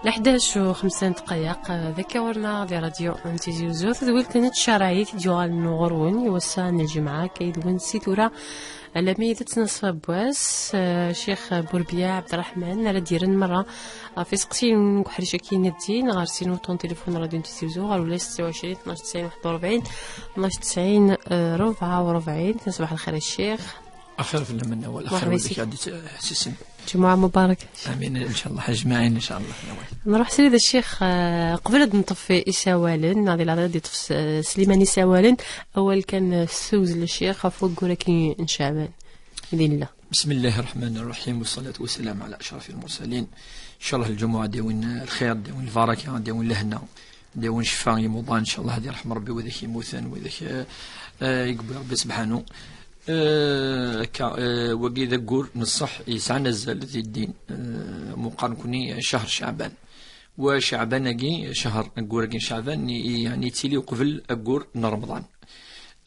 ل11:05 ذكرنا لراديو انتيزي وزور تدويل كانت شرايط ديال نغرون يوسان الجمعة كيدون سيتورا على ميدة نصف بواس شيخ بوربيا عبد الرحمن على ديرن مرة في سقسين كحرشة كين الدين غارسين وطون تليفون راديو انتيزي وزور ولا 26 12 90 41 12 90 44. تصبح الخير الشيخ. أخير في المنة والأخير ولك عدي حسيسين جمعة مباركة. آمين إن شاء الله أجمعين إن شاء الله. نروح سيد الشيخ قبل نطفي إساوالن هذه العادة سليماني سوالن أول كان سوز للشيخ فوق ولكن إن شعبان بإذن الله. بسم الله الرحمن الرحيم والصلاة والسلام على أشرف المرسلين. إن شاء الله الجمعة ديون الخير ديون البركة ديون لهنا ديون شفاء يمضان إن شاء الله. هذه رحمة ربي وذاك يموثن وذاك يقبل ربي سبحانه. وقي ذكر نصح يسعى نزل ذي الدين مقارن كوني شهر شعبان وشعبان أجي شهر أقول أجي شعبان يعني تيلي قبل أقول رمضان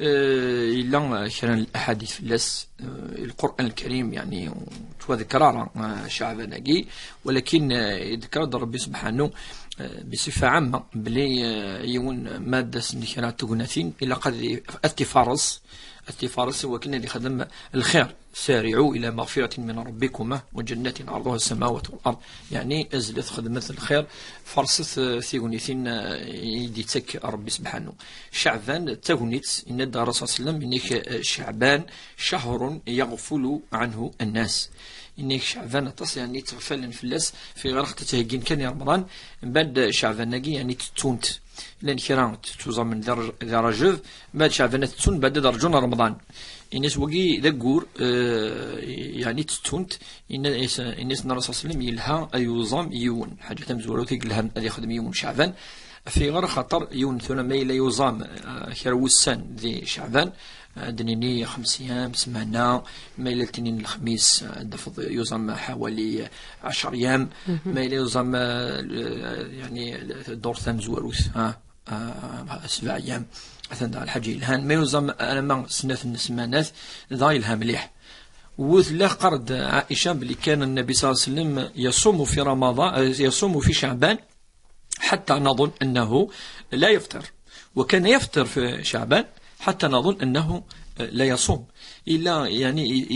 إلا كان الأحاديث في اللس القرآن الكريم يعني تذكر شعبان أجي ولكن يذكر ربي سبحانه بصفة عامة بلي يون مادة سنكرات تقناتين إلا قد التفارس وكنا اللي خدم الخير سارعوا إلى مغفرة من ربكما وجنة عرضها السماوات والأرض يعني أزلت خدمة الخير فرصت ثيغنيثين يديتك ربي سبحانه. شعبان تغنيت إن الرسول صلى الله عليه وسلم إنك شعبان شهر يغفل عنه الناس إنك شعبان تصل يعني تغفل في الناس في غير تهجين كان رمضان بعد شعبان نجي يعني تتونت لأن كرام توزع من درجة بعد شعبان تتون بعد درجة رمضان الناس وقي ذكور يعني تتونت الناس الرسول صلى الله عليه وسلم يلها أيوزام يون حاجة تمزورو تيقلها أدي يخدم يون شعبان في غير خطر يون ثنا ما إلى يوزام كروسان ذي شعبان دنيني 5 أيام سمعنا ما إلى الاثنين الخميس دفض يوزم حوالي 10 أيام ما إلى يوزم يعني دور ثمز وروث 7 أيام أثناء الحج الهان ما يوزم أنا ما سنة السمانات ضايلها مليح وثلا قرد عائشة بلي كان النبي صلى الله عليه وسلم يصوم في رمضان يصوم في شعبان حتى نظن أنه لا يفطر وكان يفطر في شعبان حتى نظن أنه لا يصوم إلا يعني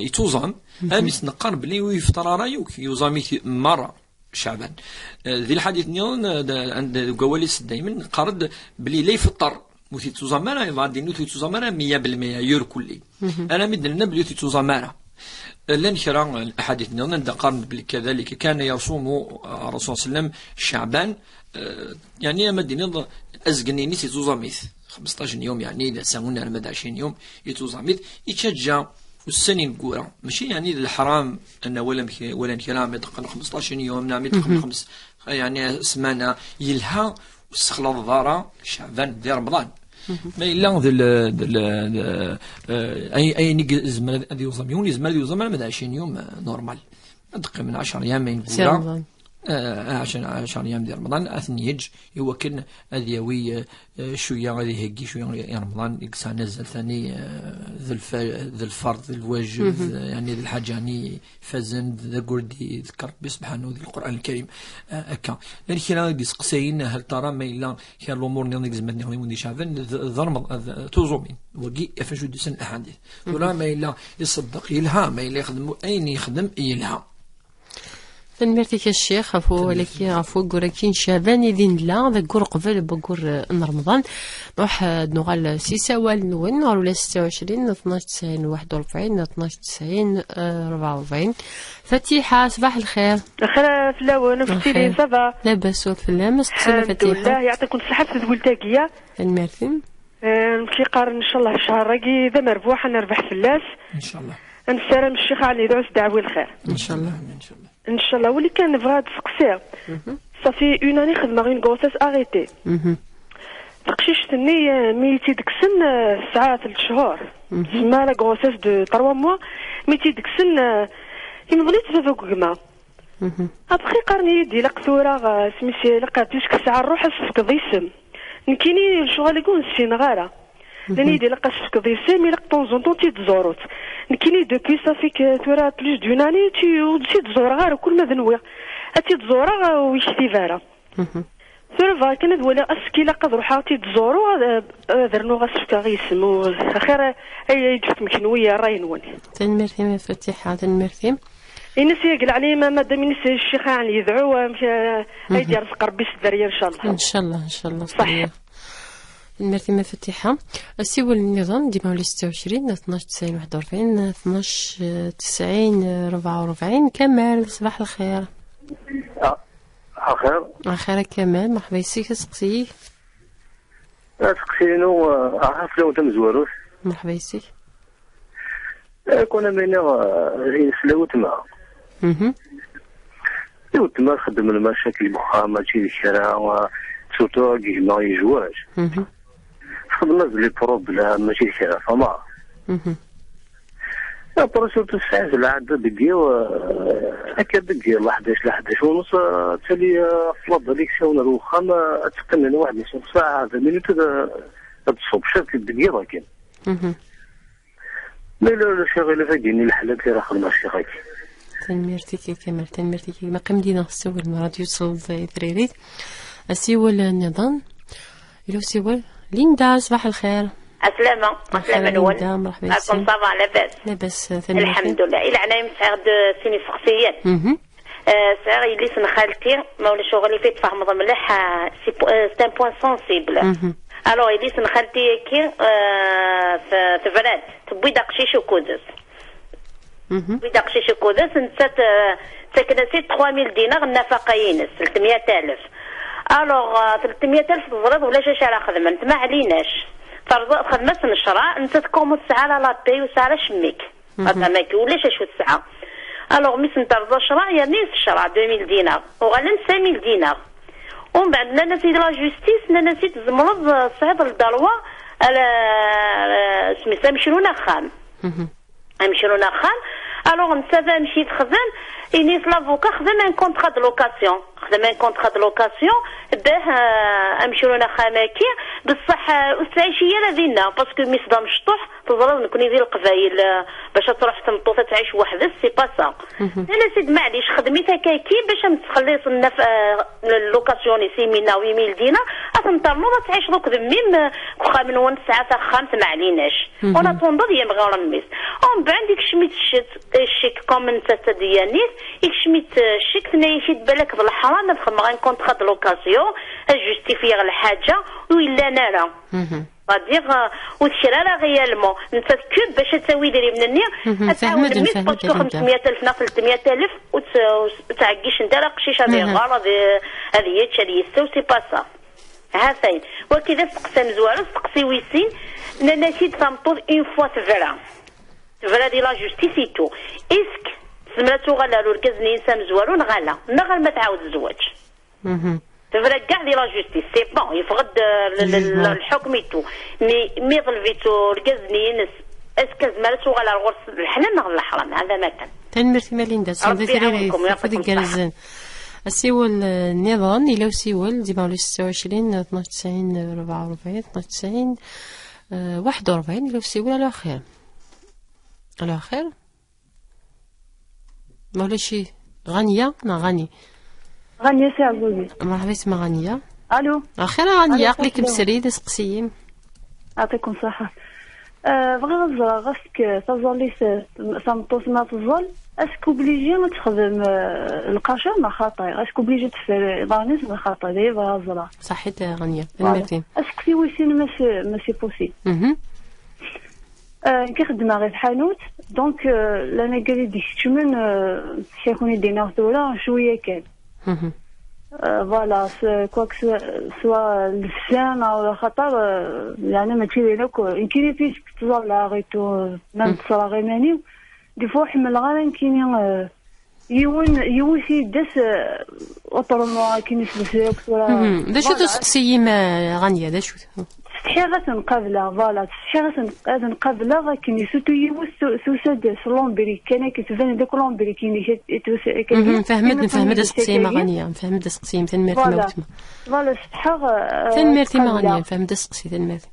يتوزم أمس نقر بلي ويفطر رايوك يوزامي مرة شعبان ذي الحديث نيون عند قواليس دايما قرد بلي لا يفطر وثي توزمانا يضادينو ثي توزمانا 100% يور كلي أنا مدنا بلي ثي توزمانا لن شرع الأحاديث نيون قرن بلي كذلك كان يصوم الرسول صلى الله عليه وسلم شعبان يعني مدينة أزقنيني ثي توزميث 15 يوم يعني إذا سامونا لمدى 20 يوم يتوزعميت يتشجع والسنين قورا ماشي يعني الحرام أن ولا كلام يتقن 15 يوم نعم يتقن 5 يعني سمانة يلها واستخلط ضارة شعبان ذي رمضان ما إلا أي نيجي زمان ذي يوزميون زمان ذي يوزمان لمدى 20 يوم نورمال أدق من 10 أيام ما ينقورا 10 أيام ديال رمضان أثنيج يوكل أذيوي شوية غادي هيجي شوية رمضان يقصى نزل ثاني ذي الفرض ذي الواجب يعني ذي الحاجاني فزن ذا قردي ذكر بسبحانه ذي القرآن الكريم أكا لأن كنا ديسقسين هل ترى ما إلا كان الأمور نيونيك زمان نيونيك شعبان ذرم توزومين وقي أفنشو ديسن أحاديث ولا ما إلا يصدق يلها ما إلا يخدم أين يخدم يلها فنمرتك الشيخ عفو قولكين شعبان يدين لا ذكر قبل بقول رمضان نروح نغال سيساوال نون ولا 26 12 90 41 12 90 44. فتيحة صباح الخير. الخير فلاون فتيلي صباح لاباس وفلام استسلم فتيحة. الحمد لله يعطيكم الصحة تدول تاقية. المرثم. نمشي قارن إن شاء الله الشهر راقي ذا مربوح أنا نربح فلاس. إن شاء الله. نسلم الشيخ علي دعوس دعوي الخير. إن شاء الله. إن شاء الله. ان شاء الله ولي كان نبغى تسقسي صافي اون اني خدمه غير غوساس اغيتي تقشيش تني ميتي دكسن ساعات 3 شهور تسمى لا غوساس دو 3 موا ميتي دكسن يمغلي تفوق كما ابخي قرني يدي لقثوره سميتي لقاتيش ساعه نروح اسفك ضيسم نكيني الشغل يكون سين غاره لاني يدي لقى اسفك ضيسم مي لق طون طون تيتزوروت نكيني دوكي صافي تورا بلوس دون اني تي تزور غير كل ما ذنوي اتي تزورا ويشتي فارا ثم كانت ولا اسكيلا قد روحا تي تزورو درنو غاسفكا غيسمو خير اي جفت مكنويه راي نوني تنمرتي من فتيحه تنمرتي الناس يقل عليه ما دام الناس الشيخ يعني يدعو يدير رزق ربي الدريه ان شاء الله ان شاء الله ان شاء الله صح. المرتي مفتحة السيول النظام ديما ولا 26 12 90 41 12 90 44 كمال صباح الخير. خير كمال مرحبا يسيك تسقسي تسقسينو عارف لو تمزوروش مرحبا يسيك كنا بينا سلاوت ما سلاوت ما خدم المشاكل المخا ماشي الشارع وسورتو كيما يجواج خدمنا لي بروبلام ماشي الشارع فما برا سورتو الساعة العاد دقيقة هكا دقيقة 11 ونص تالي فلاد هذيك ساونا الوخام تقنن واحد نصف ساعة هذا مينوت تصوب شرك دقيقة كان لا لا شغالة فاقيني الحلال كي راه خدمة شي غايك تنميرتي كمال تنميرتي ما قمدينا السوال مراد يوصل دريريت السيول النظام إلو سيول ليندا صباح الخير. السلامة نول مرحبا راكم صافا لاباس الحمد لله. إلا أنا مسعد سيني شخصيا سعر يلي سن خالتي مولا شغلي فيه تفهم مليح سي ان بوين سونسيبل الو يلي سن خالتي كي في فراد تبوي داقشيش وكودس تبوي داقشيش وكودس نسات تكنسي 3000 دينار النفقة ينس 300000 الوغ 300000 تزرد ولا شاش على خدمة ما عليناش خدمة الشراء انت تكون الساعة لا بي وساعة شميك هذا ماكي ولا شو الساعة الوغ ميس نترضى شراء يعني الشراء 2000 دينار وغالا 5000 دينار ومن بعد لا نسيت لا جوستيس لا نسيت زمرض صعيد الدلوة على سميتها مشرونا خام مشرونا خام الوغ نتا مشيت خدم إني لافوكا خدم ان كونطرا دو لوكاسيون باه امشرونا خاماكي بصح العيشيه لدينا باسكو ميس مشطوح تزرد نكون ذي القبايل باش تروح تمطوطه تعيش وحدها سي با سا انا سيد معليش خدميتها كاكي باش نتخلص اللوكاسيون سيمينا 8000 دينار اتنطرنو تعيش دوك ذميم واخا من ون ساعات خامس ما عليناش ولا تنضد يا مغار الميس ومن بعد ديك شميت الشيك كوم انت ديالنيت ديك شميت الشيك تنايشيت بالك بالحرام نفهم غير كونطرا دو لوكاسيون جوستيفيغ الحاجه ولا نارا غادير وتشرا لا ريالمون انت كوب باش تسوي دري من النير تعاود الميت باسكو 500000 ناقص 300000 وتعقيش انت راه قشيش هذه غلط هذه هي تشري سي با سا ها فين وكذا تقسم زوارو تقسي ويسين نسيت تنطوط اون فوا تفرا دي لا جوستيسي تو اسك سمراتو غالا الكازني انسان زوارو نغالا نغال ما تعاود الزواج تفرا كاع دي لا جوستيس سي بون يفقد الحكم يتو مي ظلفيتو الكازني نس اسك زمراتو غالا الغرس الحلال نغال الحرام هذا ما كان تنمرتي ماليندا صدي تري فدي كرزن السيول النظام الى سيول ديما 26 12 90 44 12 90 41 الى سيول على خير على خير مولا شي غانية غانية سي عزوزي مرحبا اسمها غانية الو اخير غانية عقلك مسريد سقسيين يعطيكم الصحة بغي نزرع غاسك تظلي سامطوس ما تظل اسكو بليجي ما تخدم القاشا ما خاطر اسكو بليجي تفر ضانيس ما خاطر دي بغا نزرع صحيت غانية المرتين اسكو في ويسين ماشي بوسي كيخدم غير في حانوت دونك لانا قالي ديك تشمن شيخوني دينا ثورة شويه كان فوالا كواك سوا لسان او خطر يعني ما تشيري لك يمكن فيش تطلع غيتو ما تصرا غير ماني دي فوا حمل غير كاين يون سي داس اوتورمون كاين سلسله ولا دا شو تسقسي ما غانيه دا شو تستحيغة نقابلها فوالا تستحيغة نقابلها كاين سوتو يوس سوساد سلومبري كان كتبان داك لومبري كاين فهمت سقسي ما غانيه فهمت سقسي تنمرتي موتما فوالا استحاغة تنمرتي ما غانيه فهمت سقسي تنمرتي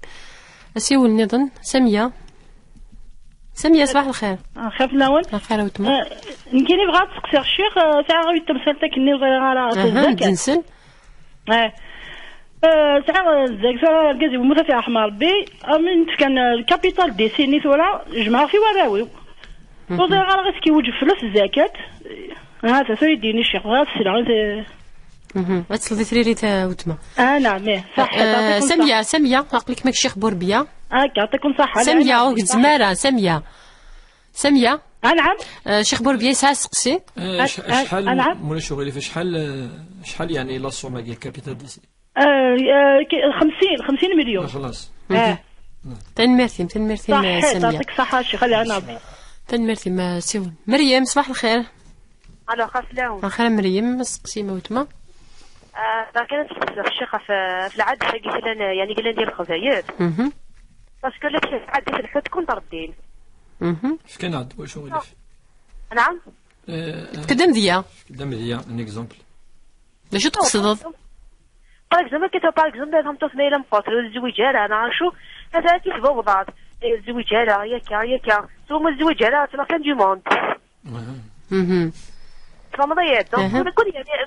اسيول نظن سميه سامية صباح الخير. خاف ناول خير وتما. يمكن بغات تسقسي الشيخ ساعة غير تمثلتك كني وغير على الزكاة. تنسل. ساعة الزكاة الكازي وموتا في رحمة ربي من كان الكابيتال دي سيني ثورة جمعها في وراوي. وغير على غير كيوجب فلوس الزكاة. هذا سو يديني الشيخ غير السلعة. غتسلطي تريري تا وتما. نعم صح. سامية عقلك ماك شيخ بوربيا. يعطيكم صحة. سامية وزمارة سامية. نعم. شيخ بوربيا يسعى سقسي. شحال مولا شغلي شحال يعني لا سوما ديال كابيتال دي سي. 50 مليون. خلاص. تنمرتي سامية. يعطيك صحة شي خلي انا ربي. تنمرتي ما سيون. مريم صباح الخير. الو خاف خير مريم سقسي موتما. كانت الشيخة في العادة قلت لنا يعني قلنا ندير الخزاير. باسكو لا عادة في الحوت كنت ردين. اش كان عاد واش هو نعم. قدام ديا ان اكزومبل. لاش تقصد؟ باغ اكزومبل باغ اكزومبل فهمتو ثنايا مقاتل الزويجه انا شو هذا كيف بوضات الزويجه ياك ثم الزويجه تما كان دو موند. رمضيات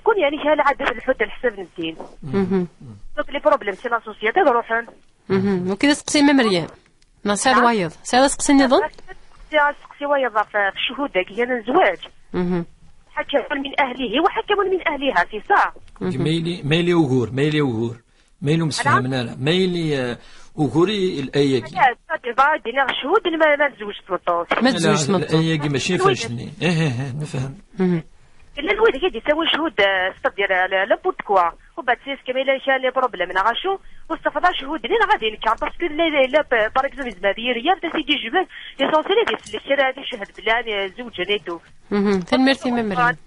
كون يعني شحال عاد في الحوت على حساب الدين. دونك لي بروبليم سي لا سوسيتي روحن. وكذا سقسي مريم ما سعد وايض سعد سقسي نظن سقسي وايض في الشهود داك انا الزواج حكم من اهله وحكم من اهلها في ساعه. ميلي وغور ميلي مسفهمنا لا ميلي وغوري الايه كي دينا الشهود ما تزوجت ما تزوجت الايه كي ماشي فاشني نفهم. الا الوالد كيدي يسوي شهود استدير لابد كوا وبعد سيس كميلا شال لي بروبليم انا غاشو واستفضل شهود لين غادي نكار باسكو لا باغ اكزومبل زمادير ريال تا سيدي جبال ليسونسيال ديال الشارع هذه شهد بلا زوج نيتو. تنمرتي مريم.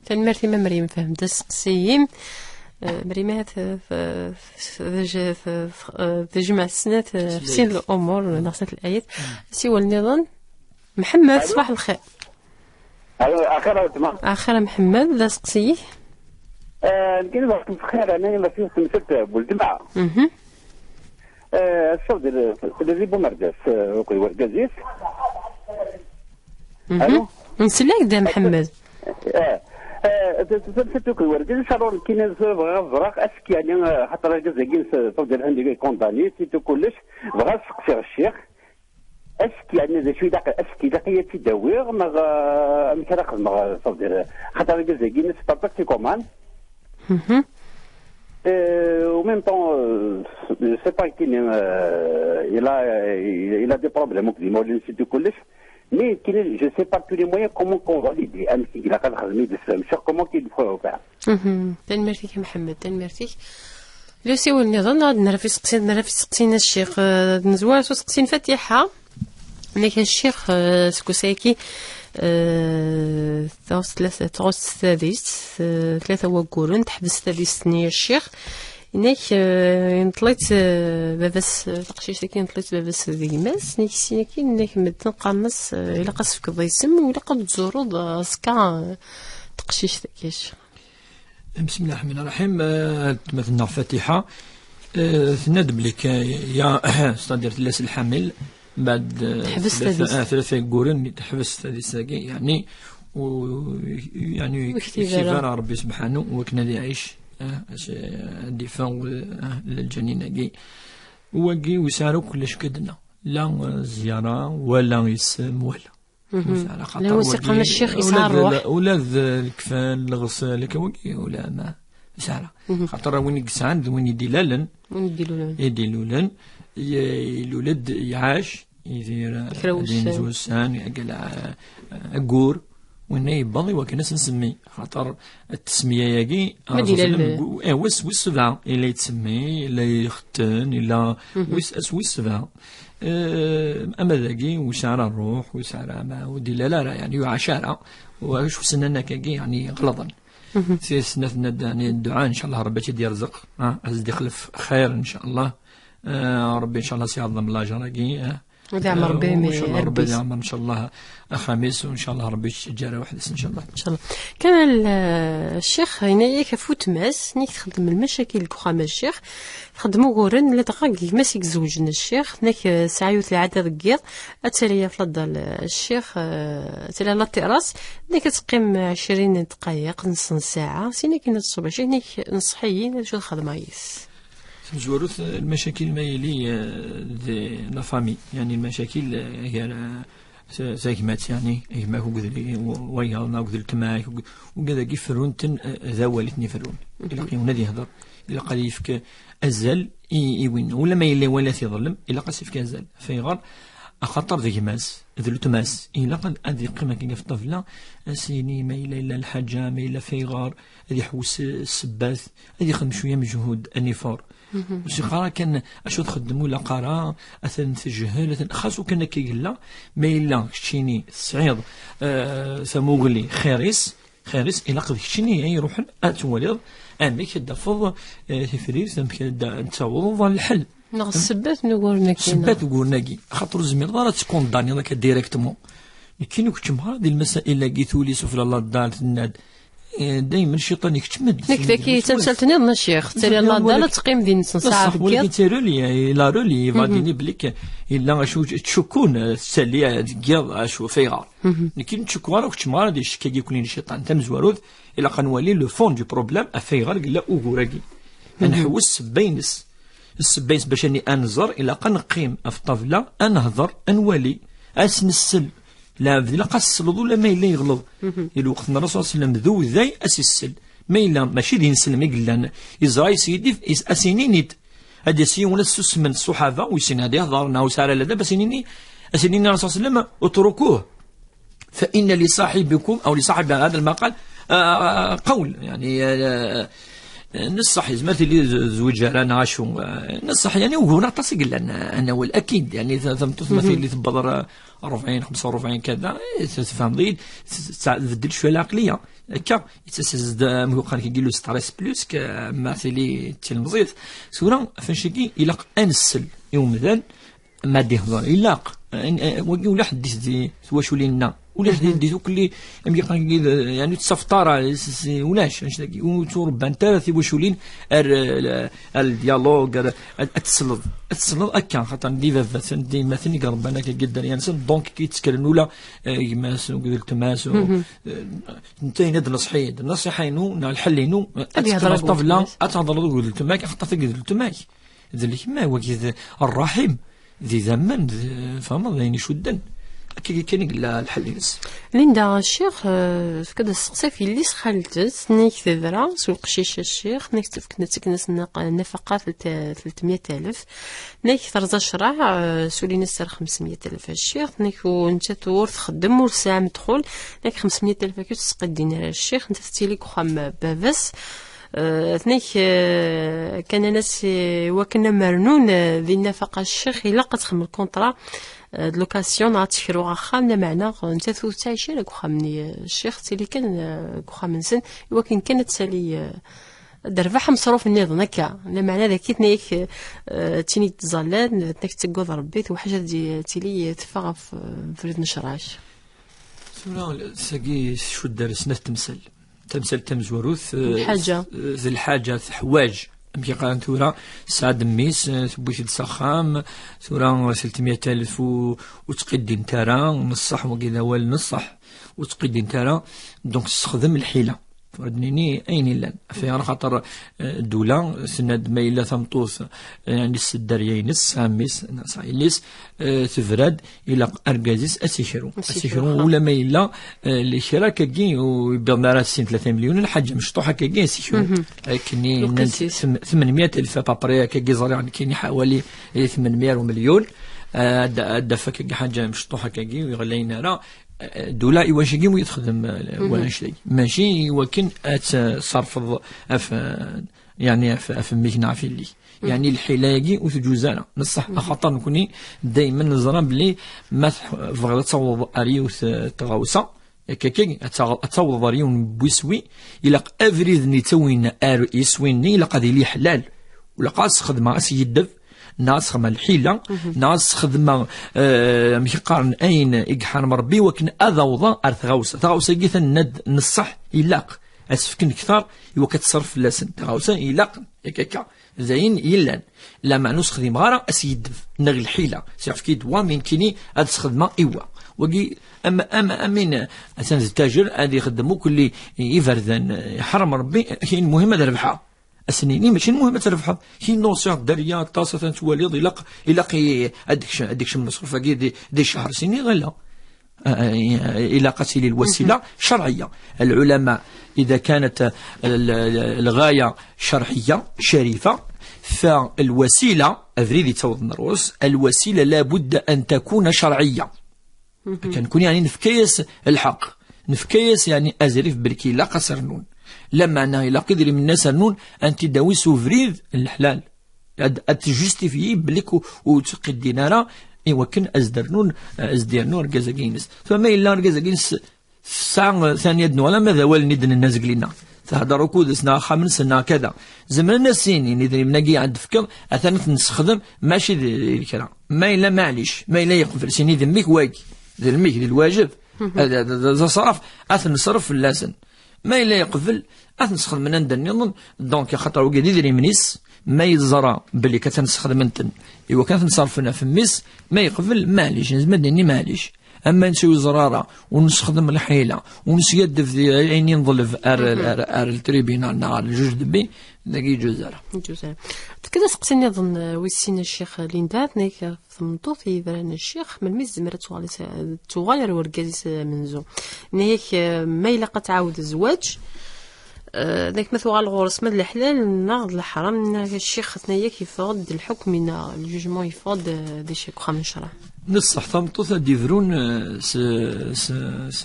تنمرتي مريم فهمت سقسيم مريمات في جمع السنات في سن الامور ونقصت الايات سوى النظام. محمد صباح الخير. اخر محمد ذا سقسيه. يمكن وقت بخير انا ما فيه سمست بالجمعه. الصوت اللي بومرداس وكل ورقازيس. الو نسلاك دا محمد. سمست وكل ورقازيس صاروا كاين بغا اسك يعني حتى راه كازاكين صوت عندي كونداني سيتو كلش بغا سقسي الشيخ اسكي يعني ذا شوي داك اسكي داقيه تداوير ما كان خدمه صدر خاطر كازاكين سبارتاك تي كومان. Au même temps, je sais pas qu'il il a des problèmes au climat, mais je sais pas tous les moyens comment on va l'aider. Il a pas de comment qu'il faut faire. تنمرتيك محمد تنمرتيك. لو سيو النظام غادي نرفي سقسينا الشيخ نزوار سقسين فاتحة نيك الشيخ سكوسايكي ثلاثة السادس ثلاثة وقورن تحبس السادس نيا الشيخ إنك نطليت باباس تقشيش لكن نطليت باباس ديماس نيك سيناكي إنك مدن قامس إلا قصفك ضيسم ولا قد تزورو سكا تقشيش داكيش. بسم الله الرحمن الرحيم. مثلنا فاتحة تندب لك يا صدر ثلاث الحامل بعد ثلاثة قرون تحبس ثلاثة يعني يعني اكتفاء ربي سبحانه وكنا يعيش دفاع للجنين وكي وسارو كلش كدنا لا زيارة ولا يسم ولا لا وسقنا الشيخ يسعى الروح ولا الكفان الغسل كوكي ولا ما سارة خاطر وين يقسان وين يدلالن يدلولن الولد يعاش يدير زوسان يقل أقور وين يبضي وكناس نسمي خاطر التسمية ياقي وس سبعة إلا يتسمي إلا يختن إلا وس سبعة أما ذاقي وسعر الروح وسعر ما ودي لا يعني يعاشرة وشو سننا كاقي يعني غلطا في سنة يعني الدعاء إن شاء الله ربي تدي يرزق أزدي خلف خير إن شاء الله ربي إن شاء الله سيعظم الله جراكي ودعم ربي ان شاء الله ربي يعمر ان شاء الله خميس، وان شاء الله ربي يتجارى واحد ان شاء الله. ان شاء الله. كان الشيخ هنايا كفوت ماس نيك تخدم المشاكل كخام الشيخ خدمو غورن لا تغاك ماسك زوجنا الشيخ نيك ساعيوت العدد كيض اتاليا فضل الشيخ اتاليا لا تراس نيك تقيم 20 دقائق نص ساعه سيني كاين الصباح نيك نصحيين شو الخدمه يس زوروث المشاكل ما يلي لا فامي، يعني المشاكل هي زاكمات، يعني ما هو قدري ويا ما قدر التماك وكذا كيف فرونتن ذا والتني فرون الى قيونا دي هضر الى قال يفك ازل يوين ولا ما يلي ولا تظلم الى قاس يفك ازل فيغار خطر ذي ماس ذو التماس الى قد ادي قيمه كي في الطفله سيني ما الا الحاجه ما الا فيغار هذه حوس السباث هذه يخدم شويه مجهود انيفور وسيقرا كان اشو تخدموا لا قرا اثن تجهل خاصو كان كيقلا ما الا كشيني صعيد ثموغلي خيريس الى قد كشيني يروح اتولد انا كدفض تفريز تعوض الحل نغ السبات نقول سبات نقول ناكي خاطر زمير دار تكون داني داك ديريكتومون كاين كتمها ديال المسائل اللي قيتولي سفل الله دار الناد دائما الشيطان يكتمد نكتاكي تمثلتني ضنا الشيخ تالي الله دار تقيم دين نص ساعه بكير ولكن تيرولي لا رولي فاديني بليك الا شو تشكون تسالي كيا شو فيغار لكن تشكوا راه كتمها ديال الشكا يكون الشيطان تمزوروث الا قنولي لو فون دو بروبليم افيغار قال اوغوراكي نحوس بينس السبايس باش اني انظر الى قنقيم في الطاوله انهضر انولي اسنسل لا بدي قصلض ولا ما الا يغلظ الوقت الرسول صلى الله عليه وسلم ذو ذاي اسسل ما الا ماشي دين سلم يقلان يزراي سيدي اسينينيت هادي سيون السوس من الصحابه ويسين هادي هضرنا وسال لا بس اسينيني الرسول صلى الله عليه وسلم اتركوه فان لصاحبكم او لصاحب هذا المقال قول يعني نصح زمرتي اللي زوج رانا شو نصح يعني وهنا تصق لنا انا والاكيد يعني مثل اللي تبضر 40 45 كذا تفهم ضيد تبدل شويه العقليه هكا يتسز مقال كيقول له ستريس بلوس كمثلي تلمزيت سورا فنشكي الى انسل يوم ذن ما دي هضر الا ولا حديت واش ولينا ولا دي كل يعني تصفطر ولاش وتربى انت واش ولين الديالوج تسلط اكا خاطر دي مثلا ربنا كيقدر يعني دونك كيتكلم ولا يماس قلت ماس انتينا النصيحه الحلينو الطفله اتهضر قلت ماك خاطر قلت ماك ذلك ما هو الرحيم ذي زمن فما يعني شدن كاين الحل ينس ليندا الشيخ كذا السقسيف اللي سخالتت نيك تذرا سوق شيش الشيخ نيك تفكنت نفقات 300,000 نيك ترزا شرع سولينا السر 500,000 الشيخ نيك وانت تور تخدم ورسام تدخل نيك 500,000 كي تسقي الدينار الشيخ انت تستيليك خام بابس ثنيك كان ناس وكنا مرنون ذي النفقة الشيخ إلا قد خم الكونترا لوكاسيون عتشكرو خامنا معنا نتا ثو تعيشي لك خامني الشيخ تيلي كان خام نسن ولكن كانت سالي درفح مصروف النظام هكا لا معنى ذاك تنيك تيني تزالات تنيك تقوض ربيت وحاجه دي تيلي تفغ فريد نشراش سورا ساقي شو درسنا تمثل تمزوروث الحاجه ذي الحاجه حواج كي قال ثورة سعد ميس تبويت السخام ثورة 300,000 وتقدي نتارا نصح وكذا وال نصح وتقدي نتارا دونك تستخدم الحيلة فردنيني أين لان في خاطر الدولة سند ما إلا ثمطوث يعني السداريين الساميس نصايليس تفرد إلى أرجازيس أسيشرو ولا ما إلا الشراء كاكي ويبيضنا راسين 3 مليون الحاجة مشطوحة كاكي أسيشرو كني 800,000 بابريا كاكي زريع كيني حوالي 800 مليون الدفا كاكي حاجة مشطوحة كاكي ويغلينا راه دولا يواجهكم ويتخدم وانشلي ماشي وكن صرف يعني في ميجنا في اللي يعني الحلاقي وتجوزانا نصح خاطر نكوني دائما نزرا بلي ما فغلا تصوض اريوث تغاوسا كاكي تصوض اريون بويسوي الى افريد ني توين ار يسويني الى قادي لي حلال ولا قاص خدمه اسيدف ناس خدمة الحيلة ناس خدمة ميقارن أين إقحان مربي وكن أذوضا تغوصة جيثا ند نصح يلاق أسفكن كثار وكتصرف لسن تغوصة يلاق يكاكا زين يلان لما نسخدم غارة أسيد نغي الحيلة سيعرف كي دوا من كيني أتسخدم إيوا وقي أما أمين أسان التاجر هذا يخدمو كل يفرذن يحرم ربي هي مهمة ربحها السنين ماشي مهمة ربحها هي نوصية دريا طاسة تواليض يلاقي أديكش من مصروف دي شهر سنين غلا إلى قتل الوسيلة شرعية. العلماء إذا كانت الغاية شرعية شريفة فالوسيلة أفريدي تاوض نروس الوسيلة لابد أن تكون شرعية كنكون يعني نفكيس الحق نفكيس يعني أزريف بركي لا قصر نون لما أنه إلا قدر من الناس النون أنت داوي سوفريد الحلال أتجستيفي بلك وتقي الدينارة وكن أزدرنون أزديرنون رقازاقينس فما إلا رقازاقينس ساعة ثانية دنو ولا ماذا والندن الناس قلنا تهدر ركود سنا خامس سنا كذا زمن الناس سيني ندري مناقي عند فكر أثنت نستخدم ماشي الكلام ما إلا معليش ما إلا يقفل سيني ذميك واجي ذميك للواجب هذا صرف أثن صرف اللازم ما إلا يقفل أثن نستخدم من عند النظام دونك خاطر وقد يدري منيس ما يتزرع بلي كتنستخدم انتن إوا كانت نصرفنا في الميس ما يقفل معليش نزمدني معليش أما نسوي زرارة ونستخدم الحيلة ونسيد في عيني نظلف التريبينال نهار الجوج دبي ذاكي جزارة كذا سقسني أظن ويسين الشيخ ليندات نيك ثمنطوط يبران الشيخ من الميز زمرة تغير ورقازيس منزو نيك ما يلاقى تعاود الزواج ذاك مثل الغرس من الحلال ناخذ الحرام الشيخ ثنايا يفاض الحكم من الجوجمون يفاض دي شيك خامن شرع نصح ثمطوث ديفرون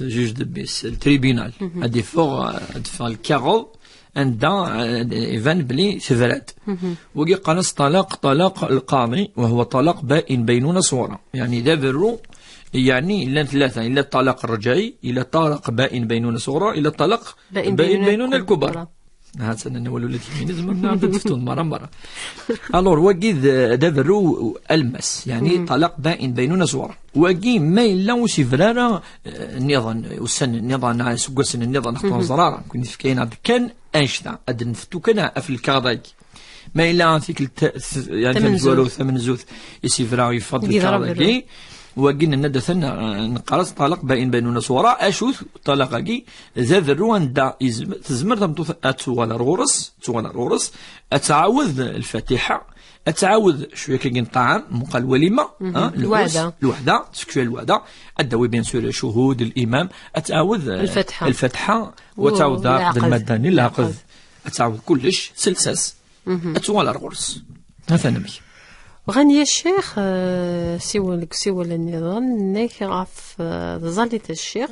جوج دبيس التريبينال هادي فوق دفع الكارو عندها إيفان بلي سفرات وقي قنص طلاق القاضي وهو طلاق بائن بينونة صورة يعني دابرو يعني إلا ثلاثة إلا الطلاق الرجعي إلا الطلاق بائن بينونة صغرى إلا الطلاق بائن بينونة الكبرى هذا أنا ولو الذي من نعم تفتون مرة ألور وقيد دابرو ألمس يعني طلاق بائن بينونة صغرى وقي ما إلا وسفرارة النظام والسن النظام ناس وقسن النظام نحطون زرارة كنت في كاين كان أنشطة أدن نفتو كان في الكاردايك ما إلا فيك يعني تمزولو ثمن زوث يسفرارة يفضل الكاردايك وقلنا ندثنا نقرص طلاق بائن بينونة صورة أشوث طلاقي زاد الروان دا تزمر تمطوث أتوال الغورس أتعاوذ الفاتحة أتعاوذ شوية كين طعام مقال وليمة الوحدة سكوية الوحدة الدوي بين سورة شهود الإمام أتعاوذ الفتحة وتعاوذ المدني العقد أتعاوذ كلش سلساس أتوال الغورس هذا نمي غني الشيخ سوى النظام نيك عف ظلت الشيخ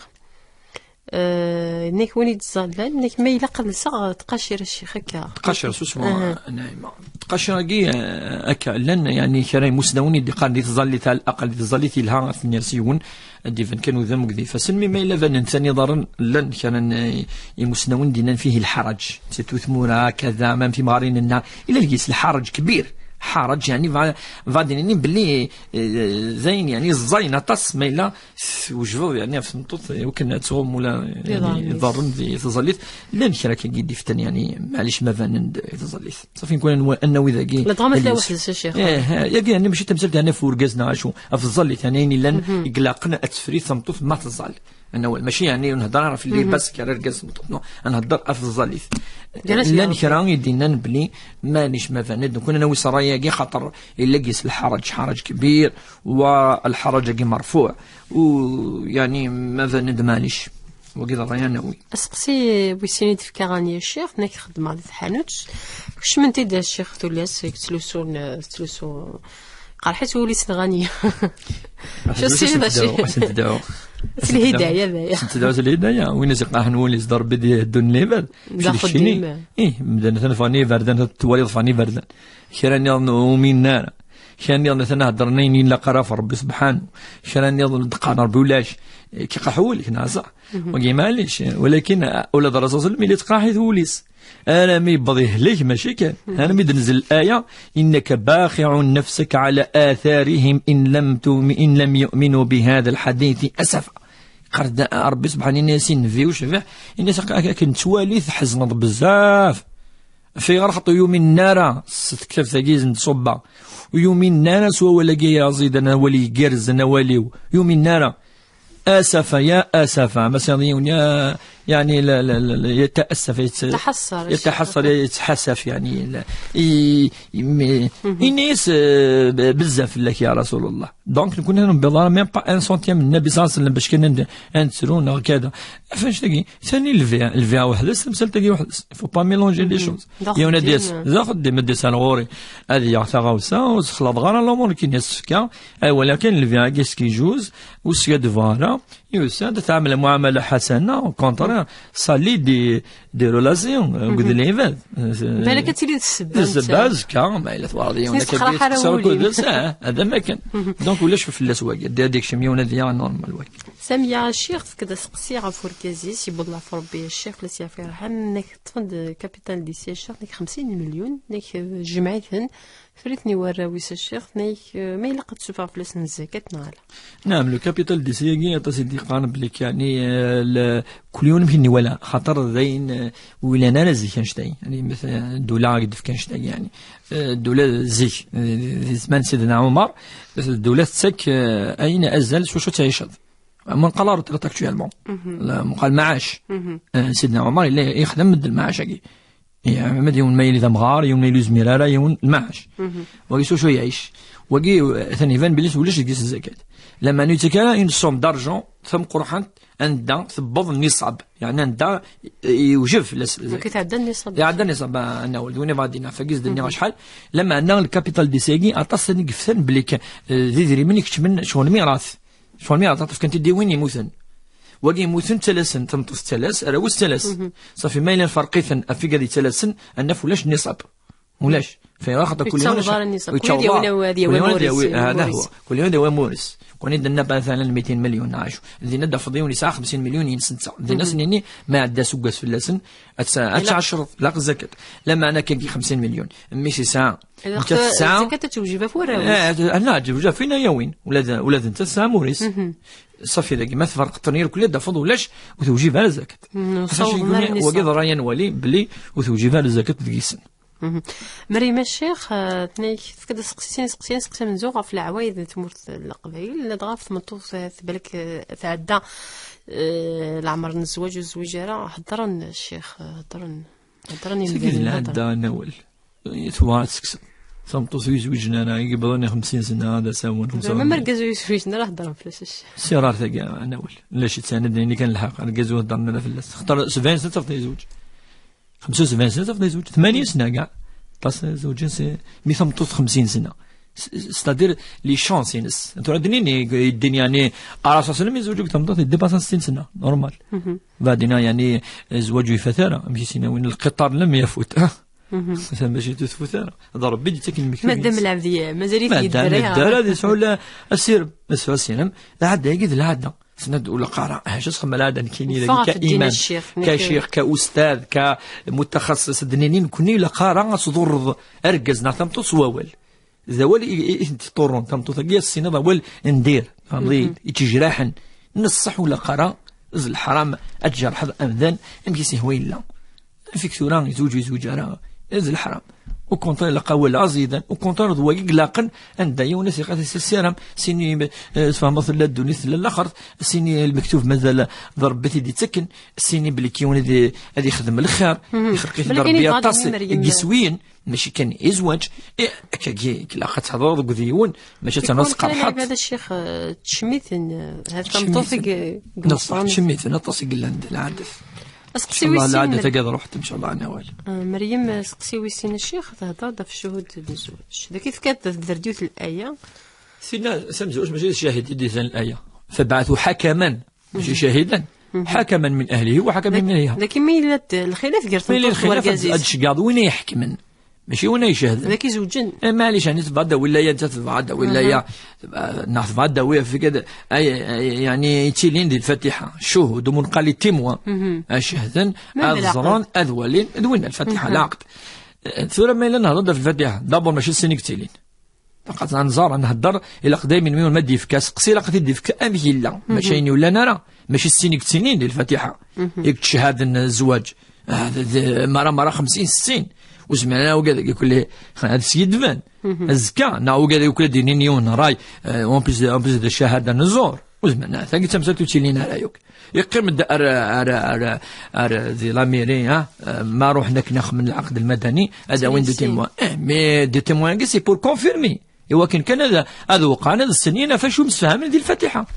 نيك وني تزلل نيك ما يلقى لسا تقشر الشيخ هكا تقشر سوسما نعم تقشر كي هكا لان يعني كراي مسنوني دي قال لي تزلت على الاقل تزلت لها ثنياسيون ديفن كانوا ذم كذي فسمي ما الا فان ثاني ضرن لان كان يمسنون دينا فيه الحرج ستثمورا كذا ما في مارين النار الا لقيت الحرج كبير حرج يعني فاديني بلي زين يعني الزينه تص ميلا وجفو يعني في المطوط يمكن تغم ولا يعني ضرن في تزليت لان كرا كيدي فتن يعني معليش ما فان تزليت صافي نكون انه اذا كي لا طعمت لا واحد الشيخ يا انا ماشي تمثلت انا فورغازنا عاشو في الزليت يعني لان يقلقنا التفريط ثمطوط ما تزال أنا ماشي يعني نهضر في اللي بس كررقص مطنو نهضر أفضل لان كرا يدينا بلي مانيش ما فند نكون انا وسرايا كي خاطر يلقيس الحرج حرج كبير والحرج كي مرفوع ويعني ما فند مانيش وكذا رايا ناوي اسقسي بوسيني تفكراني الشيخ ناك خدم على الحانوت واش من تيدا الشيخ تولاس تلوسو قرحت وليت غنيه شو السيد هذا الهداية بايا تدعو الهداية وين زقاه نولي صدر بدي الدون ليفر شيني مدن فاني فردان توالي فاني فردان كيراني ومين نار كان يظن ثنا هدرنين لا قرا ربي سبحانه كان يظن دقان ربي ولاش كي قحول كنا صح وكي معليش ولكن ولاد الرسول صلى الله عليه وسلم اللي تقاحي وليس انا مي بضيه ليه ماشي كان انا مي ننزل الايه انك باخع نفسك على اثارهم ان لم يؤمنوا بهذا الحديث اسفا قرد ربي سبحانه الناس نفيو شفاه الناس كنت تواليث حزنت بزاف في غرخط يوم النار ستكتف ثقيز نتصبع ويوم النار سوا ولا جاي زيد انا ولي جرز انا ولي يوم النار اسف يا اسف مثلا يا يعني لا يتاسف يتحسر يتحسف يعني الناس بزاف لك يا رسول الله دونك نكون هنا بضار ميم با ان سنتيم من النبي صلى الله عليه وسلم باش كنا نسرون وكذا فاش تلاقي ثاني الفيا وحده مثل تلاقي وحده فو با ميلونجي لي شوز يونا ديس زاخد دي مدي سانغوري هذه يعتغاوسا وخلط غير الامور كي نسفكا ولكن الفيا كيس يجوز وسيا دفارا يوسا تعمل معامله حسنه وكونتر صالي دي رولاسيون قد ليفاد بالك تيلي السباز كان ما الا تواضي ولا كبير كل ساعه هذا ما كان دونك ولا شوف الاسواق هذيك شميونه ديال نورمال واك ساميه الشيخ كذا سقسي غفور كازي سيبو الله في ربي الشيخ لا سيافي رحم انك تفند كابيتال دي سي الشيخ نك 50 مليون نك جمعيتهن فريتني وراويس الشيخ نك ما يلقى تشوفها فلوس من الزكاه نهار نعم لو كابيتال دي سي تصدي قانب لك يعني كل يوم يمكن ولا خاطر زين ولا انا زي كنشتي يعني مثلا الدوله قد كنشتي يعني الدوله زي زمان سيدنا عمر الدوله تسك اين ازل شو تعيش من قرار اكتوالمون قال معاش سيدنا عمر اللي يخدم مد المعاش كي يعني مد يوم ميل مغار يوم ميل زميراره يوم المعاش ويسو شو يعيش وكي ثاني فان بليس ولاش يقيس الزكاه لما نيتكالا ان سوم دارجون ثم قرحان عندها تبض النصاب يعني عندها يوجب كيتعدى النصاب يعدى النصاب انا ولدوني غادينا فكيز دنيا شحال لما عندنا الكابيتال دي سيغي اتصني قفثن بليك ذي منك تمن شغل ميراث شغل ميراث تعرف كنت دي وين يموتن وكي يموتن ثلاثن تمطس ثلاث راوس ثلاث صافي ما الى فرقيثن في قادي ثلاثن ان فلاش النصاب ولاش في واخد كل يوم هذا هو كل يوم هو مورس كون يدنا مثلا 200 مليون عاشوا اللي ندى فضيون يساع 50 مليون ينسنسا الناس اللي ما عندها سوقس في اللسن اتشعشر لا الزكاه لما انا كنجي 50 مليون ماشي ساعه انت الزكاه توجبها فورا انا توجبها فينا يوين ولاد انت ساعه مورس صافي ذاك ما فرق التنير كل يد فض ولاش وتوجبها الزكاه وكذا رايا نولي بلي وتوجبها الزكاه تقيسن مريم الشيخ تنايك فكذا سقسي من زوغه في العوايد تمرت القبائل دغاف تمطوس بالك تعدى العمر الزواج والزويجه هضرن الشيخ هضرن يمكن عندها نول يتوارد سكسن تمطوس يزوجنا انا يقبضوني 50 سنه هذا ساون ما مركزوا يزوجنا راه هضرن فلاش سيرار تاع نول لاش تساندني اللي كان الحق ركزوا هضرنا فلاس اختار 70 سنه تفضل يزوج 75 سنة تفضل يزوج 8 سنة كاع طاس زوجين سي مي ثمطوط 50 سنة ستادير لي شانس ينس انتو ردني الدنيا يعني الرسول صلى الله عليه وسلم يزوجك ثمطوط ديباسا 60 سنة نورمال بعدين يعني زواج فترة ماشي سنة وين القطار لم يفوت ماشي تفوت هذا ربي ديتك المكتوب مادام العبدية مازال يدير هذه سهولة السير بس السلام لا عاد يقيد لا عاد سند ولا قارئ حاجه تخمم لا هذا كاينين كايمان كشيخ كاستاذ كمتخصص دنينين كوني لا قارئ صدور اركزنا تمطو صواول زوال طورون تمطو ثقيا السنه ضوال ندير فهمتي يتجراحن نصح ولا قارئ الحرام اتجر حظ امذان يمكن سهوين لا فيكتوران يزوج راه الحرام وكونتر لقى ولا زيدا وكونتر ضوايق لاقن عند يونس يقات السيرام سيني فهم مثلا الدنيا الاخر سيني المكتوب مازال ضربتي دي تسكن سيني بلي كيون هذه يخدم الخير يخرق ضربيه طاس يسوين ماشي كان يزواج كي لاقات هضر غديون ماشي تنسق الحظ هذا الشيخ تشميت هذا تمطوفق نصح تشميت انا طاسي قلاند العادف اسقسي الله العاده تقدر رحت ان شاء الله انا والي مريم اسقسي ويسين الشيخ تهضر في الشهود الزواج هذا كيف كانت درديوت الايه سيدنا سمزوج ماشي شاهد ديزان الايه فبعثوا حكما ماشي شاهدا حكما من اهله وحكما من اهلها لكن ميلات الخلاف قرت الخلاف ادش قاض وين يحكمن ماشي وين يشهد ذاك يزوجن معليش يعني تبعد ولا هي انت تبعد ولا هي تبعد ويا في كذا يعني تيلين ديال الفاتحه شهود منقالي تيموا اشهدن الزران اذولين دوين الفاتحه العقد ثم ما نهضر في الفاتحه دابور ماشي السنيك تيلين فقط نزار نهضر الى قدام من ما ديفكا سقسي لا قد ديفكا امي لا ماشي ولا نرى ماشي السنيك تيلين ديال الفاتحه ياك تشهاد الزواج مرة 50 60 وزمانا وكذا يقول لي هذا السيد فان الزكا ناو كذا يقول لي نيون راي اون بليس الشهاده نزور وزمانا ثاني تمسكتو تشيلينا رايك يقيم ذي لاميري ما روحنا كناخ من العقد المدني هذا وين دو تيموان مي دو تيموان سي بور كونفيرمي ولكن كان هذا وقع هذا السنين فاش متفاهم ديال الفاتحه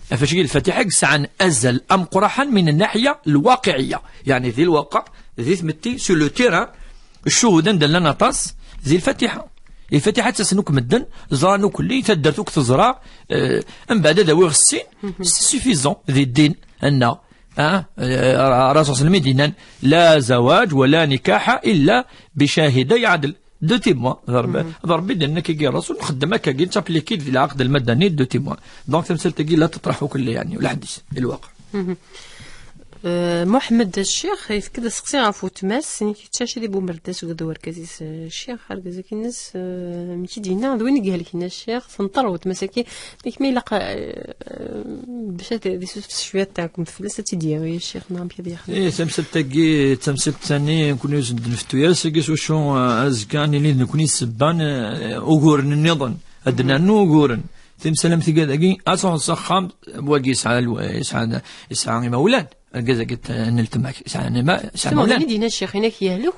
فاش الفاتحه ساعه ازل ام قرحا من الناحيه الواقعيه يعني ذي الواقع ذي ثمتي سو لو تيران الشهود دلنا طاس ذي الفاتحه تسنوك مدن زرانو كلي تدرتوك تزرع من بعد داوي غسين سي سوفيزون ذي الدين ان رسول المدينه لا زواج ولا نكاح الا بشاهدي عدل دو تيموان ضربي لان كي الرسول خدمه كي تابليكي في العقد المدني دو تيموان دونك تمثل تقي لا تطرحوا كل يعني ولا حديث الواقع محمد الشيخ يفكد سقسي عفو تماس ني كيتشاشي دي بومرداس ودور كازيس الشيخ هركزا كينس ماشي دينا وين قال لك الشيخ تنطرو تمسكي ديك ما يلقى باش دي شويه تاعكم فلسه تيديروا يا الشيخ نعم بيا ايه تمثل تاكي تمثل ثاني نكونوا نفتو يا سكيس وشو ازكاني اللي نكوني سبان اوغورن النظام ادنا نوغورن تمثل مثل اصلا صخام بواقي يسعى مولان الجزء قلت نلتمك ساعة ما ساعة ما دينا الشيخ هناك يهلك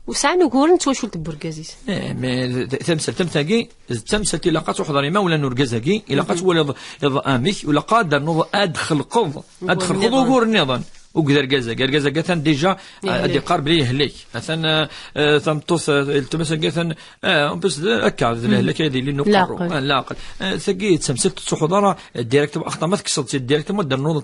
وساعة نقول نتوا شو تبرجازيس مي تمثل تلاقات وحضري ما ولا نورجازاكي إلا قات ولا امك ولا قادر نوض ادخل قض وقور النظام وقدر جازا كان ديجا ادي قارب ليه هليك مثلا ثمطوث التمس كان بس اكا هليك هذه اللي نقرو لاقل ثقي تمسكت تخضره ديريكت اخطا ما تكسرت ديريكت ما درنو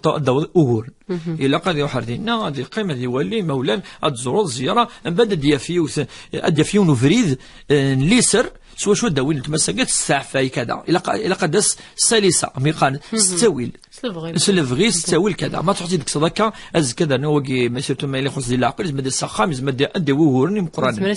اوغور الا قد يحردين هذه قيمه دي ولي مولان الزرور الزياره من بعد ديافيو نفريد ليسر سوا شو داوين تمسكت السعفاي كذا الى قدس سلسه ميقان ستويل سلفغي ستويل كذا ما تحطي ديك صداكا از كذا نوغي ما سيرتو ما اللي خص ديال العقل زعما ديال السخام زعما دي وهورني مقران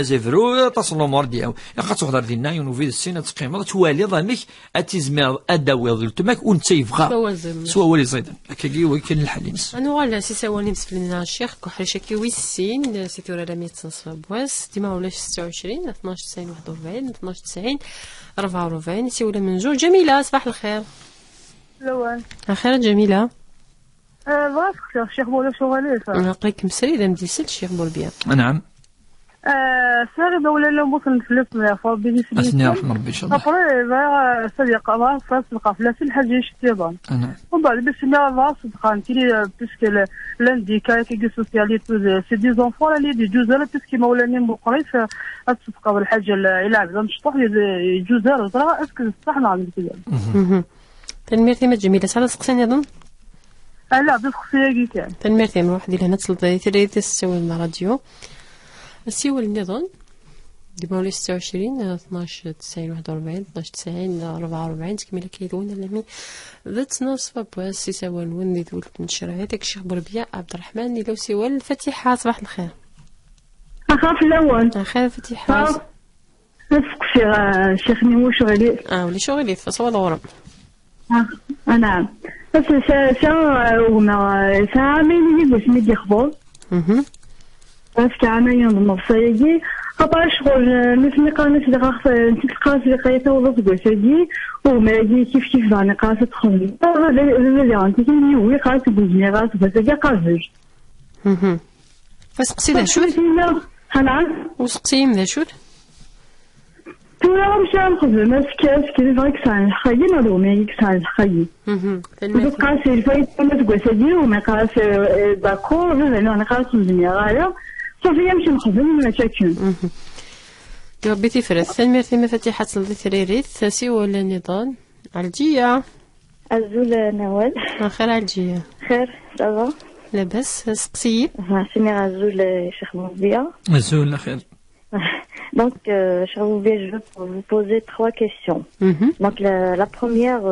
زيفرو تصل الامور ديالو الا تحضر ديالنا ينوفيد السنه تقيم توالي ضمك اتيزمير اداوي تماك ونت يفغا سوا ولي زيد كي وكاين الحل انا ولا سي سواني مسفلنا الشيخ كحرشه كي ويسين سيتورا لا ميتسنس بواس ديما ولا 26 12 90 41 12 90 44 سي ولا من جوج جميله صباح الخير لوان خير جميله بغيت الشيخ بولا شغالات نقيك مسري اذا مديسل الشيخ بوربيا نعم ساري ولا لا بوصل نفلس يا فابي اسني رحم ربي ان شاء الله ابري بقى صديق الله فاس القافله في الحاج يشتيبان ومن بعد باش ما صدق انت باسكو لانديكا كي سوسياليتي سي دي زونفون اللي دي جوزال باسكو مولاني مقريف الصفقه والحاجه الى عبد مشطوح جوزال ترى اسكو صح نعمل كذا تنميرتي ما جميله سالا سقساني اظن لا بس خصيا كان تنميرتي نروح ديال هنا تصل تريد تسوي لنا راديو السيول النظام ديما 26 12 90 41 12 90 44 تكمل كيدون لمي ذات نص بواس سي سوال وين دول نشرها هذاك الشيخ بربيع عبد الرحمن اللي سوال الفاتحه صباح الخير اخاف الاول خير فاتحه نسقسي الشيخ نيمو شغلي ولي شغلي فصوى ضرب نعم بس ساعة مين باش ميدي خبور بس كعنا يوم النصيجي أبغى شغل مثل قانة دقاق نسيت القاس اللي قيته وضد قوسدي وما يجي كيف زاني قاسة تخلي هذا أنت كي يوي قاسة بوزني قاسة بس جا قاسج فسقسي ذا شو نعم وسقسي ذا شو تورا مشى نخدم مسكاس كي فايك سان الحقين ولا ما يك سان الحقين قاسة الفايت ما تقوسدي وما قاسة باكو أنا قاسة بوزني غاية صافي يمشي نخدم ولا شاكين ربي تفرس ثاني مفاتيح تصل ثريريت سي ولا نضال عالجية عزول نوال خير عالجية خير صافا لاباس سقسي سيني عزول شيخ مربية عزول خير Donc, je veux vous poser 3 questions. Donc, la première,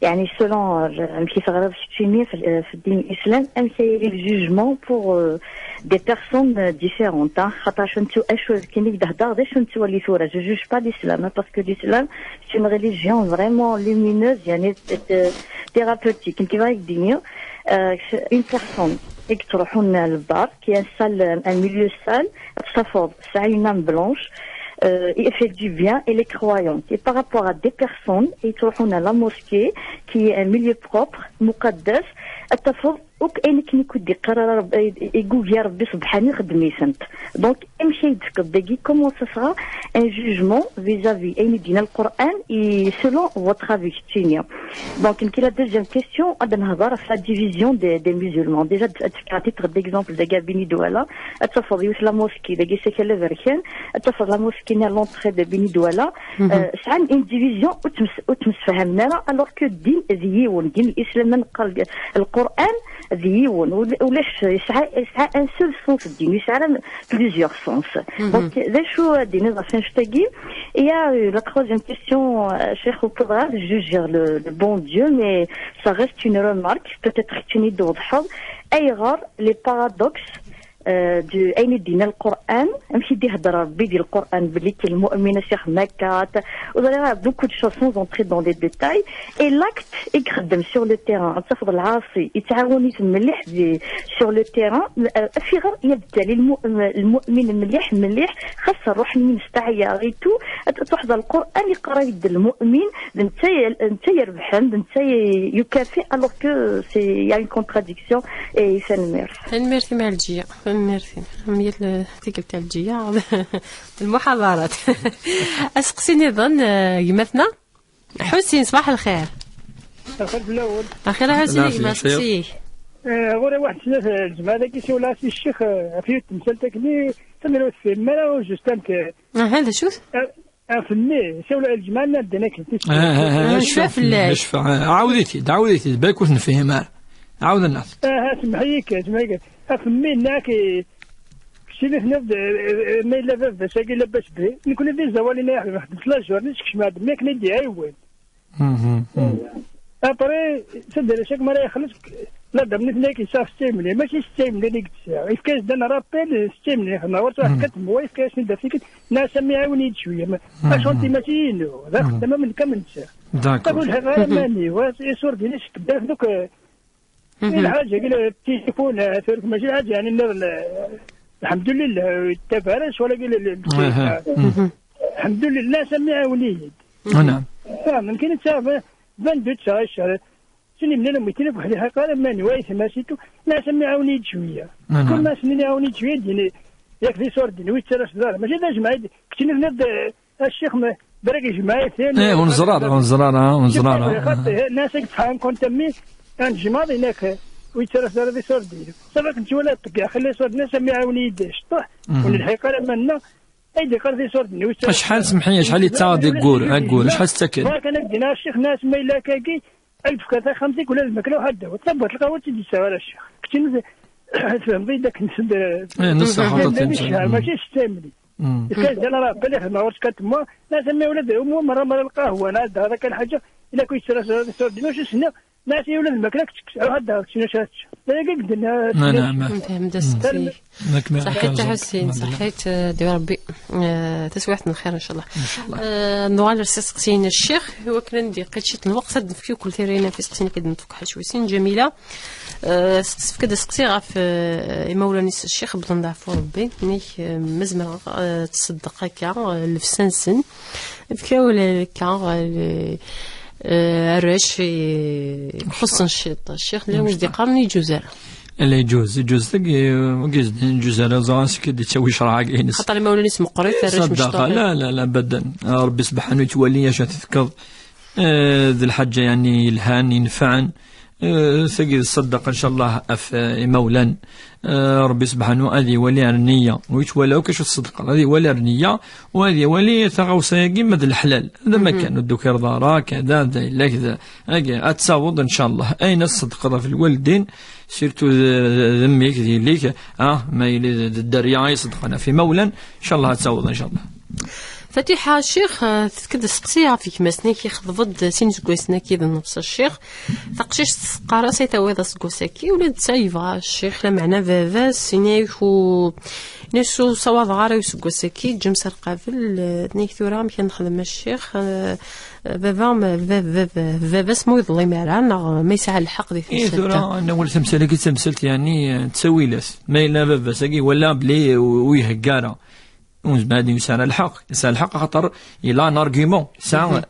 يعني selon كيف غرض الشيمية في الدين الإسلام أمثال الجوجمون pour des personnes différentes. خاطر شنتو أشوف كي نبدا هضر غير شنتو اللي ثورة je juge pas l'islam parce que l'islam c'est une religion vraiment lumineuse يعني thérapeutique. كيف غير الدنيا une personne et qui تروحون للبار qui installe un milieu sale تصفر c'est une âme blanche. Il fait du bien et les croyants. Et par rapport à des personnes, ils trouvent à la mosquée qui est un milieu propre, muqaddas, التفضل وكأنك نكون دي قرار يقول يا ربي سبحانه خدمي سنت دونك امشي يتفكر داكي كومون سا ان جوجمون فيزافي اين دينا القران اي سولون فوتر افي تينيا دونك يمكن لا دوزيام كيسيون غادي نهضر في لا ديفيزيون دي مسلمون ديجا à titre d'exemple داكا بيني دوله التفضل يوث لا موسكي داكي سكالا فركان التفضل لا موسكي نير لونطري دي بيني دوله سعان ان ديفيزيون وتمسفهمنا الوغ كو الدين ديون دين الاسلام من قال القران ديون ولاش يسعى ان سول سونس الدين يسعى بليزيور سونس دونك ذا شو دينا فين شتاقي يا لا troisième question شيخ وبغا جوجير لو بون ديو مي سا ريست اون ريمارك peut-être تني توضحوا اي غار لي بارادوكس دو اين دين القران ماشي دي هضره ربي ديال القران بلي كي المؤمنه شيخ مكه ولا بوكو دو شوسون زونطري دون دي ديتاي اي لاكت يخدم سور لو تيران الطفل العاصي يتعاوني مليح سور لو تيران في غير يبدا المؤمن مليح خاص الروح المستعيه غيتو تحضر القران يقرا يد المؤمن انت يربح انت يكافئ الوغ كو سي يا اون كونتراديكسيون اي فنميرتي مع الجيه ميرسي ميال تيك تاع الجيه المحاضرات اسقسيني ظن يمثنا حسين صباح الخير الخير في الاول اخيرا حسين ما سقسيه غير واحد الجماعه داك يسول سي الشيخ في التمثال تاكني تمروا في مالا جوستان هذا شوف فني سول الجماعه ندنا كنت شوف شوف عاوديتي بالك واش نفهمها عاود الناس سمحيك أفهمي ناكي كشيلي نبدا ما إلا باب ساقي لاباس بيه نكون في زوالي ناحي واحد 3 شهور نسكش مع دميك ندي عيوان أبري سدر شاك مرا يخلص لا دمني ناكي صاف ستيملي ماشي ستيملي ديك الساعة إفكاس دانا رابيل ستيملي خدنا ورت واحد كتب هو إفكاس نبدا فيك ناس عاوني شوية أشونتي ماشي نو ذا خدمة من كم نساء داكور أقول هذا ماني ويصور دينيش كدا دوك الحاجة قال التليفون ثورك ماشي حاجة يعني الحمد لله التفارس ولا قال الحمد لله لا سمع وليد نعم ممكن تسافر بندت شهر سنين من لما يتلف واحد قال ماني وايث ماشيتو لا سمع وليد شوية كل ما سنين وليد شوية ديني يكفي صور ديني ويتسرس دار ماشي ذا جماعة كنت نبدا الشيخ برك جماعة ثانية ونزرارة ناس يفهم كنت مي كان جماعة هناك ويترس هذا صور ديالو صافي كنت ولا تلقى خلي صور الناس عاوني يداش طح والحقيقة لما لنا ايدي قال في صور ديالو شحال سمحي شحال يتعاود يقول شحال تسكن كان دينا الشيخ ناس ما الا كاكي 1000 كذا 50 ولا الماكله وحده وتثبت القهوه تجي سوا الشيخ كنت فهم بيدك نسد نص حاطط ماشي ستاملي كان انا راه بالي ما ورث كتما لازم ولاد امو مره القهوه انا هذا كان حاجه الا كنت هذا صور ديالو واش سنه ناس يولد الماكله هذا شنو شاتش داك قدنا نعم فهمت صحيت حسين صحيت دي ربي تسويحتنا الخير ان شاء الله نوال سقسينا الشيخ هو كان ندير قلت الوقت نفكيو كل ثرينا في سقسينا كد نفك حشويسين جميله كده سقسي غاف مولانا الشيخ بلا نضعفو ربي ني مزمر تصدق هكا لفسانسن فكاو كا الرش في خص الشيط الشيخ اللي واش دي قرني جزر لا يجوز جزر زانس كي تسوي شرع كاينس خاطر مولانا اسمه قريت الرش مش لا ابدا ربي سبحانه يتولي اش تذكر ذي الحاجه يعني الهان ينفعن ثقيل الصدق ان شاء الله مولا ربي سبحانه هذه ولي النية ويتولى كاش الصدقه هذه ولي النية وهذه ولي ثغوساقي مد الحلال هذا ما كان الذكر دارا كذا ذا كذا اتصاوض ان شاء الله اين الصدقه في الوالدين سيرتو ذميك ليك ما يلي الدريا يصدقنا في مولا ان شاء الله تعوض ان شاء الله. فتيحة الشيخ تكد سقسيها فيك مسناكي خضفض سين سكويسناكي ذا نفس الشيخ تقشيش تسقارا سيتاويضا سكوساكي ولا تسايفا الشيخ لا معنى فافاس سينيكو نسو صواد غاري وسكوساكي جمس القافل نيك ثورا مكان نخدم الشيخ فافاس مو يضلي معنا ما يسعى الحق دي في ثورا انا ولت تمثال كي تمثلت يعني تسويلات ما الا فافاس ولا بلي ويهكارا ونزبادي يسعى الحق خاطر إلا ان ارغيومون سان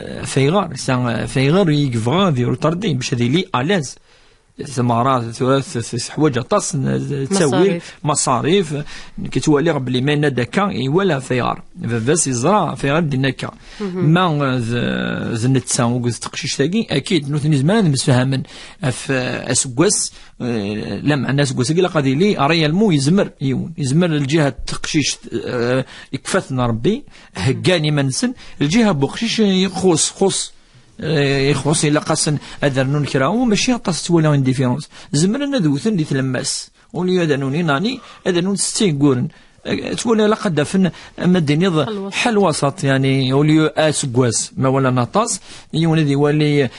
فيغار يكفغا ديرو طردين باش هذي لي الاز ثمرات ثلاث حوايج طاس تسوي مصاريف كتولي بلي ما داكا ولا فيغار بس يزرع فيغار ديناكا ما زنتسا وقز تقشيش تاكي اكيد نوثني زمان مسفهمن في اسكواس لا مع الناس كواس لا قادي لي اريا المو يزمر الجهه تقشيش يكفتنا ربي هكاني منسن الجهه بقشيش يخص إلا قاسن أذرنون كراو ماشي طاس ولا ديفيرونس زمرنا ذوثن دي تلمس ولي أذنوني ناني أذنون ستين قورن تولي لا قد فن أما الدنيا حل وسط يعني ولي أسقواس ما ولا نطاس يولي ولي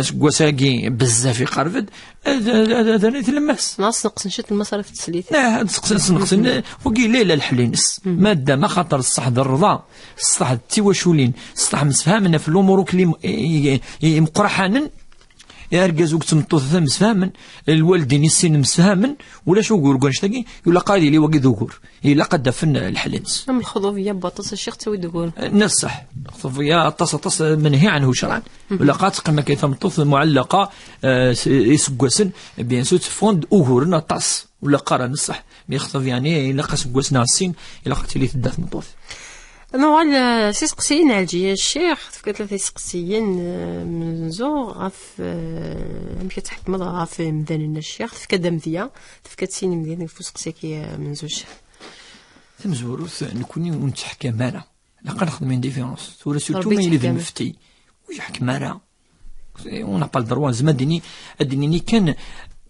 سقواساكي بزاف يقرفد هذا يتلمس ناقص نقص نشد المصاريف التسليت نقص وقي ليلة الحلينس مادة ما خاطر الصح الرضا الصح التيواشولين الصح مسفهمنا في الأمور كلي مقرحانا يرجزوك تمطوث مسفهمن الوالدين السن مسفهمن ولا شو يقول قنشتاكي يلا قادي لي وقي ذكور يلا قد دفن الحلنس من الخضوفيه باطس الشيخ تسوي ذكور نصح الخضوفيه طاس منهي عنه شرعا ولا قات قمه كي تمطوث معلقه يسقسن بيان سوت فوند اوهورنا طاس ولا قرا نصح يخطف يعني الا قسقسنا السين الا قتلي تدات مطوث موال سيسقسيين على الشيخ تفكرت ثلاثة سقسيين من زو غاف مكي تحكم غاف مدان الشيخ تفكر مذيا تفكر سين مذيا فسقسيكي من زوج تمزوروث نكوني ونتحكى مانا لقد نخدم ديفيرونس ولا سورتو ما يلي المفتي ويحكم مانا ونعطل دروا زمان الديني كان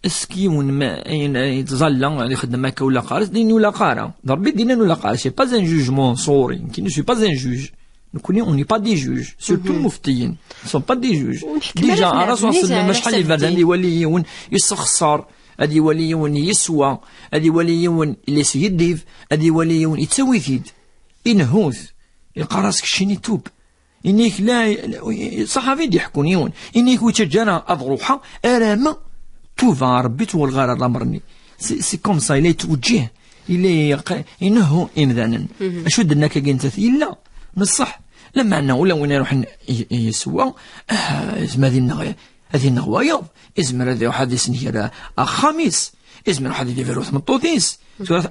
اسكي ما يتظلم اللي خدم هكا ولا قارس ديني ولا قارا ضربي دينا ولا قارا سي با ان جوجمون صوري كي نو سي با ان جوج نكوني اوني با دي جوج سورتو المفتيين سون با دي جوج ديجا راسو ما شحال يبان اللي وليون يسخسر هادي وليون يسوى هادي وليون اللي سيديف هادي وليون يتسوي فيد ينهوث يقراسك شيني توب انيك لا صحافي يحكونيون انيك وتجانا اضروحه ارامه توفا ربي والغار الامرني سي كوم سا الي توجيه الي انه امذانا اشو درنا كاين لا نصح لما عندنا ولا وين نروح يسوى هذه النغوايا ازمر هذا واحد يسني خميس ازمر واحد يدير من طوطيس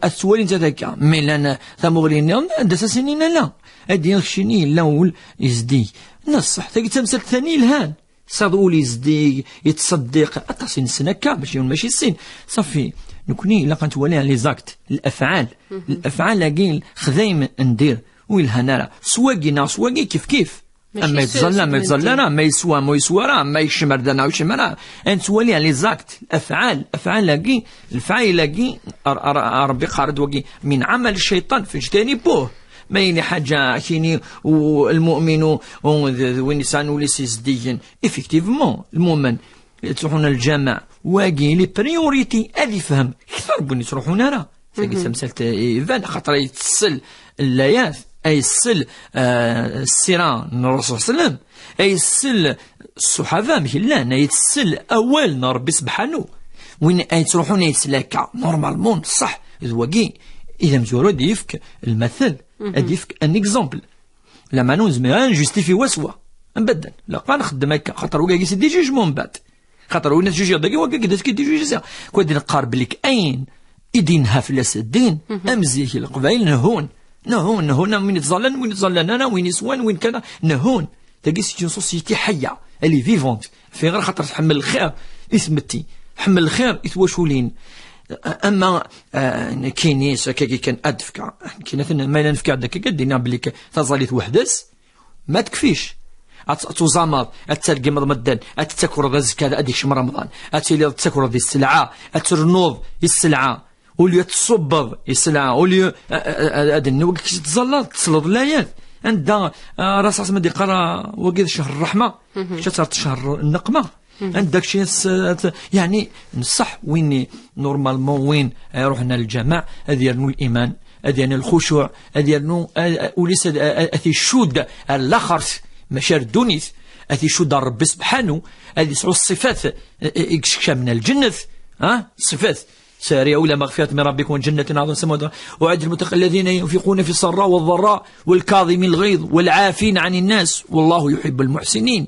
السؤال انت ذاك مي لنا ثمغرين دس سنين لا ادي خشيني الاول يزدي نصح تلقى تمثل ثاني الهان صادول يزدي يتصدق أتصين سنكا باش ماشي السين صافي نكوني إلا كانت ولي لي زاكت الأفعال لاقين خذايم ندير ويلهنا سواقي كيف أما يتظلنا ما يسوى ما يسوى ما يشمر دنا ويشمر أنت ولي لي زاكت أفعال لاقي الفعل لاقي ربي قارد وقي من عمل الشيطان فاجتنبوه ما يلي حاجة كيني والمؤمن والإنسان وليس يزديا إفكتيفمون المؤمن تروحون الجامع واقي لي بريوريتي هذه فهم كثر بني تروحون هنا فقلت تمثلت إيفان خاطر يتسل اللايات أي السل السيران الرسول صلى الله عليه وسلم أي السل الصحابة مهلان يتسل أول ربي سبحانه وين أي تروحون يتسلاكا نورمالمون صح واقي إذا مزورو ديفك المثل أديفك ان اكزومبل لما نوزمي جوستيفي وسوا نبدل لا قا نخدم هكا خاطر وكا سي دي جوجمون بعد خاطر وين تجوج داكي وكا كداك كي دي جوج كون نقارب لك اين يدينها فلاس الدين امزيك القبائل نهون وين تظلن انا وين يسوان وين كذا نهون تلقي سي سوسيتي حيه اللي فيفونت في غير خاطر تحمل الخير اسمتي حمل الخير يتواشولين اما كاينيس كي كان ادفكا كاين ما نفكا داك كدينا بليك تظليت وحدس ما تكفيش تزامض اتلقى رمضان اتتكر ذا الزكاه اديك شم رمضان اتيلي تتكر ذي السلعه اترنوض السلعه ولي تصبض السلعه ولي هذا النوك تزلط تصلد لايات عند راس عصمة دي قرا وقيد شهر الرحمه شهر شهر النقمه عندك شيء يعني نصح وين نورمالمون وين رحنا للجماع هذه الايمان هذه الخشوع هذه وليس هذه الشود الاخرس مشار الدونيس هذه شود ربي سبحانه هذه سعو الصفات من الجنة صفات سارعوا إلى مغفرة من ربكم وجنة عظيمة سماوات وعد المتقين الذين ينفقون في السراء والضراء والكاظمين الغيظ والعافين عن الناس والله يحب المحسنين.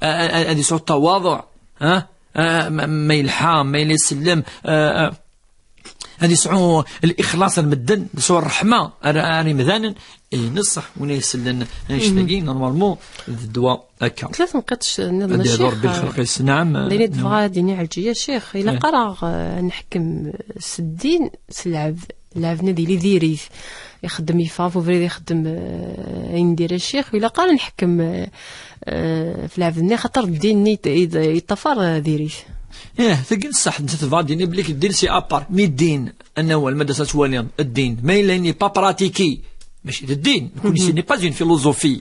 هذه سعو التواضع ما يلحام ما يسلم هذه سعو الإخلاص المدن سعو الرحمة راني مذانا نصح ونا يسلن نشتاقي نورمالمون الدواء هكا ثلاث نقطش نظن الشيخ نعم لاني دفغا ديني على الشيخ الا قرا نحكم الدين سلعب لعبنا ديالي ديريث يخدم يفاف وفريد يخدم يندير الشيخ الا قرا نحكم في لعبنا خاطر الدين يطفر ديريث ثقيل صح انت تفاديني بليك الدين سي ابار مي الدين انا هو المدرسه تواليان الدين ما لاني با براتيكي ماشي الدين نكون سي ني با اون فيلوزوفي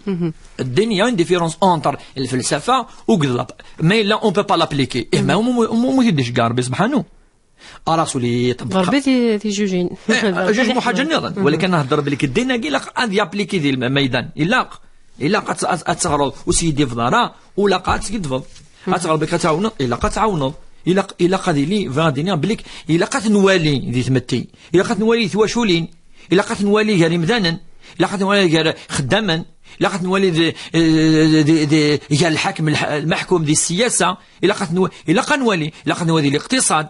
الدين يا اون ديفيرونس اونتر الفلسفه وكذا ما لا اون بو با لابليكي ما مو يديش كاع ربي سبحانه راسولي ربي دي جوجين جوج حاجه نظن ولكن نهضر بليك الدين كي لا غادي يابليكي ذي الميدان الا قد وسيدي في دارا ولا قاد تفض غتغلب بك تعاون الا قد تعاونض الا قد لي فادينا بليك الا قد نوالي ذي تمتي الا قد نوالي ثواشولين الا قد نوالي غير مذانا الا قد نوالي غير خداما الا قد نوالي ذي الحاكم المحكوم ذي السياسه الا قد نوالي الاقتصاد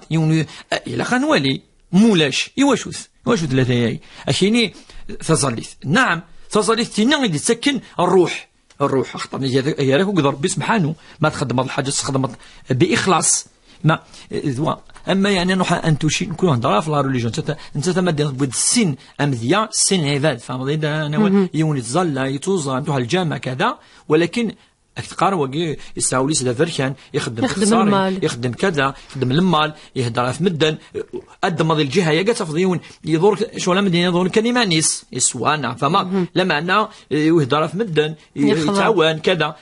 الا قد نوالي مولاش واش ثلاثه ياي اشيني تظليث نعم تظليث تينا غادي تسكن الروح اخطر هي راك وقدر ربي سبحانه ما تخدم هذه الحاجه تخدم باخلاص ما اما يعني نروح ان توشي نكون نهضر في لا ريليجيون انت تمد بود السن امذيه السن عباد فاهم انا يوني تزلا يتوزا نروح الجامع كذا ولكن تقارن وقي يساو لي سلا فركان يخدم المال يخدم كذا يخدم المال يهضر في مدن قدم هذه الجهه يا تفضيون يدور شو مدينه يدور كلمه نيس يسوانا فما لما انا يهضر في مدن يتعاون كذا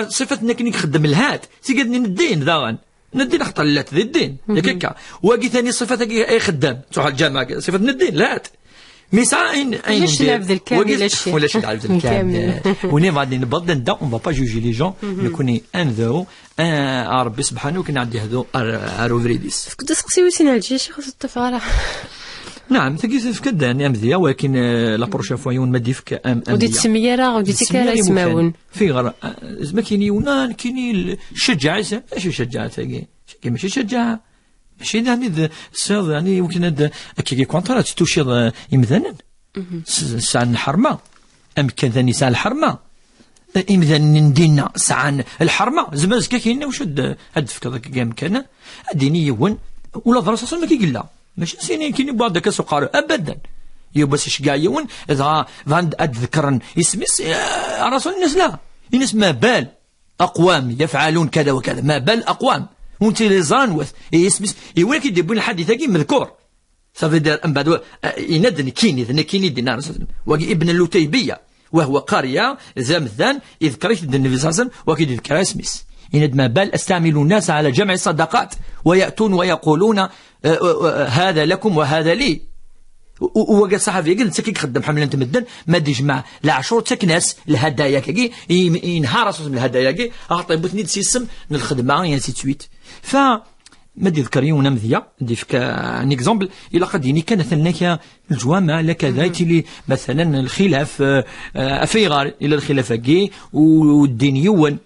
صفه انك نخدم الهات تيقدني ندين ذاغن ندين خطر لات ذي الدين هكاك واقي ثاني صفتك اي خدام تروح الجامعه صفه ندين لات ميساين علاش لعب ذا الكامل ولاش لعب ذا الكامل وني غادي نبض ندا اون با جوجي لي جون نكوني ان ذو ربي سبحانه كنا عندي هذو اروفريديس كنت تسقسي وسين الجي شي خص التفارح نعم تكيس في كدا ام ذي ولكن لا بروشا فوا يون ما ديفك ام ودي تسميه راه ودي تكرا يسمعون في غير زعما كايني يونان كايني الشجاع اش يشجع ثقي ماشي شجاع ماشي يعني الصيد يعني يمكن هذا كي كونطرات توشي يمذنن ساعة الحرمة أم كذا نساء الحرمة إمذن ندينا ساعة الحرمة زعما زكا كاين واش هاد في كذا كام كان ديني يون ولا دراسة أصلا ما كيقلا ماشي سيني كاين بعض داك سقار أبدا بس اش كاع يون إذا فاند أتذكرن يسميس رسول الناس لا الناس ما بال أقوام يفعلون كذا وكذا ما بال أقوام وانت لي زانوث يسمس يولك يدبون الحديث كي مذكور صافي دار ام بعد يندن كيني دينار وكي ابن اللتيبيه وهو قريه زمثان يذكر النبي صلى الله عليه وسلم وكي يذكر اسمس يند ما بال استعمل الناس على جمع الصدقات وياتون ويقولون هذا لكم وهذا لي وقال صحفي قال كي خدم حمله انت مدن ما تجمع العشور تكناس الهدايا كي ينهار من الهدايا كي اعطي بوتني تسيسم من الخدمه يعني سي تويت ف ما تذكريون مذيا ندي فك ان اكزومبل الى قد يعني كانت هناك الجوامع لكذا تلي مثلا الخلاف افيغار الى الخلاف كي والدينيون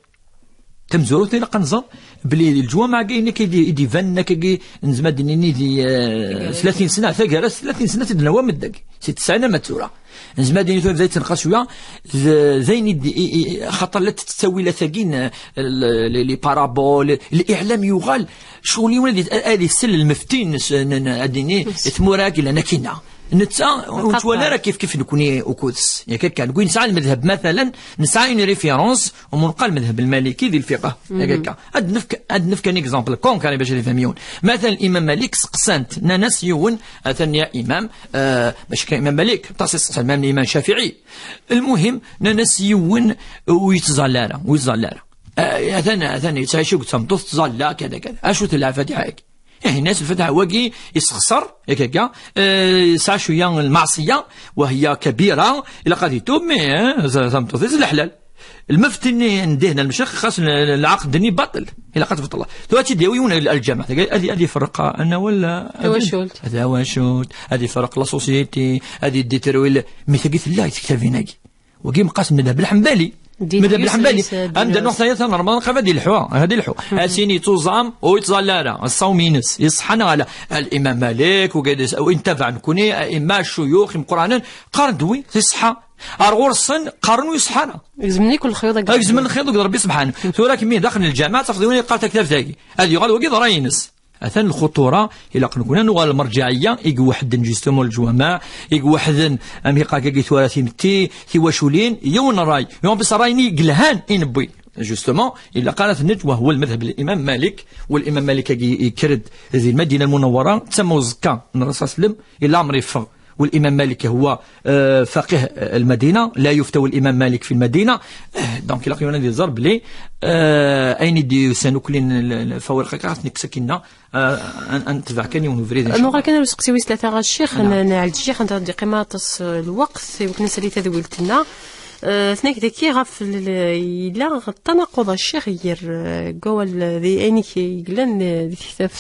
تمزروت الى قنزر بلي الجوامع كاين كيدي فن كي نزما ديني دي 30 سنه ثقرا 30 سنه تدنوا مدك 6 سنه ما تورا نزما ديني زي تنقى شويه زين خاطر لا تستوي لا ثقين لي بارابول الاعلام يغال شغلي ولدي هذه السل المفتين اديني ثموراك الا كاينه نتا وتولى راه كيف نكوني وكودس ياك كان نقول نسعى المذهب مثلا نسعى اون ريفيرونس ومنقى المذهب المالكي ديال الفقه ياك هاد نفك ان اكزامبل كونكري باش يفهمون. مثلا الامام مالك سقسنت ناس يون ثاني يا امام باش كان امام مالك تصيص امام الامام الشافعي. المهم ناس يون ويتزالارا ثاني تعيشوا تمطوط تزالا كذا اشو تلعب فاتحه يعني الناس الفتح واقي يسخسر ياك ساعة شويه المعصيه وهي كبيره الى قد يتوب مي زعما الحلال المفتني ندهنا المشيخ خاص العقد الديني باطل الى قد بطل دلوقتي ديويون الجامعه هذه فرق انا ولا هذا واشوت هذه فرق لا سوسيتي هذه ديترويل مي ثقيت لا يكتفيناكي وقي مقاسم المذهب الحنبلي ماذا بالحنبلي عند نقطة ثانية رمضان قف هذه الحوا أسيني توزام ويتزالارا الصومينس يصحنا على الإمام مالك وقادس أو انتفع نكوني أئمة الشيوخ القرآن قارن دوي يصحى أرغور الصن قارن ويصحنا يلزمني كل خيوط يلزمني الخيوط ربي سبحانه ثورة كمية داخل الجامعة تاخذوني قالت كتاب تاعي هذه يقال وقيد راينس أثن الخطورة إلا كنا نقول المرجعية يجو واحد جيستمو الجوامع يجو واحد أمريكا كي ثلاثين تي وشولين يوم الراي يوم بس رايني قلهان إنبوي جوستومون إلا قالت النجوى هو المذهب الإمام مالك والإمام مالك يكرد هذه المدينة المنورة تسمى زكا من الرسول صلى الله عليه وسلم إلا عمري فغ والإمام مالك هو فقيه المدينة لا يفتوى الإمام مالك في المدينة دونك إلا قيونا دي ضرب لي أين دي سنوكلين الفوارق كاعتني كسكينا أن تفعكني ونفريد أنا غير كان سقسي ويسلا تاع الشيخ أنا على الشيخ أنت عندي قيمة الوقت وكنا ساليت هذا ولتنا ثناك ذكي غف إلا التناقض الشيخ ير قول ذي أينك يقلن ذي كتاب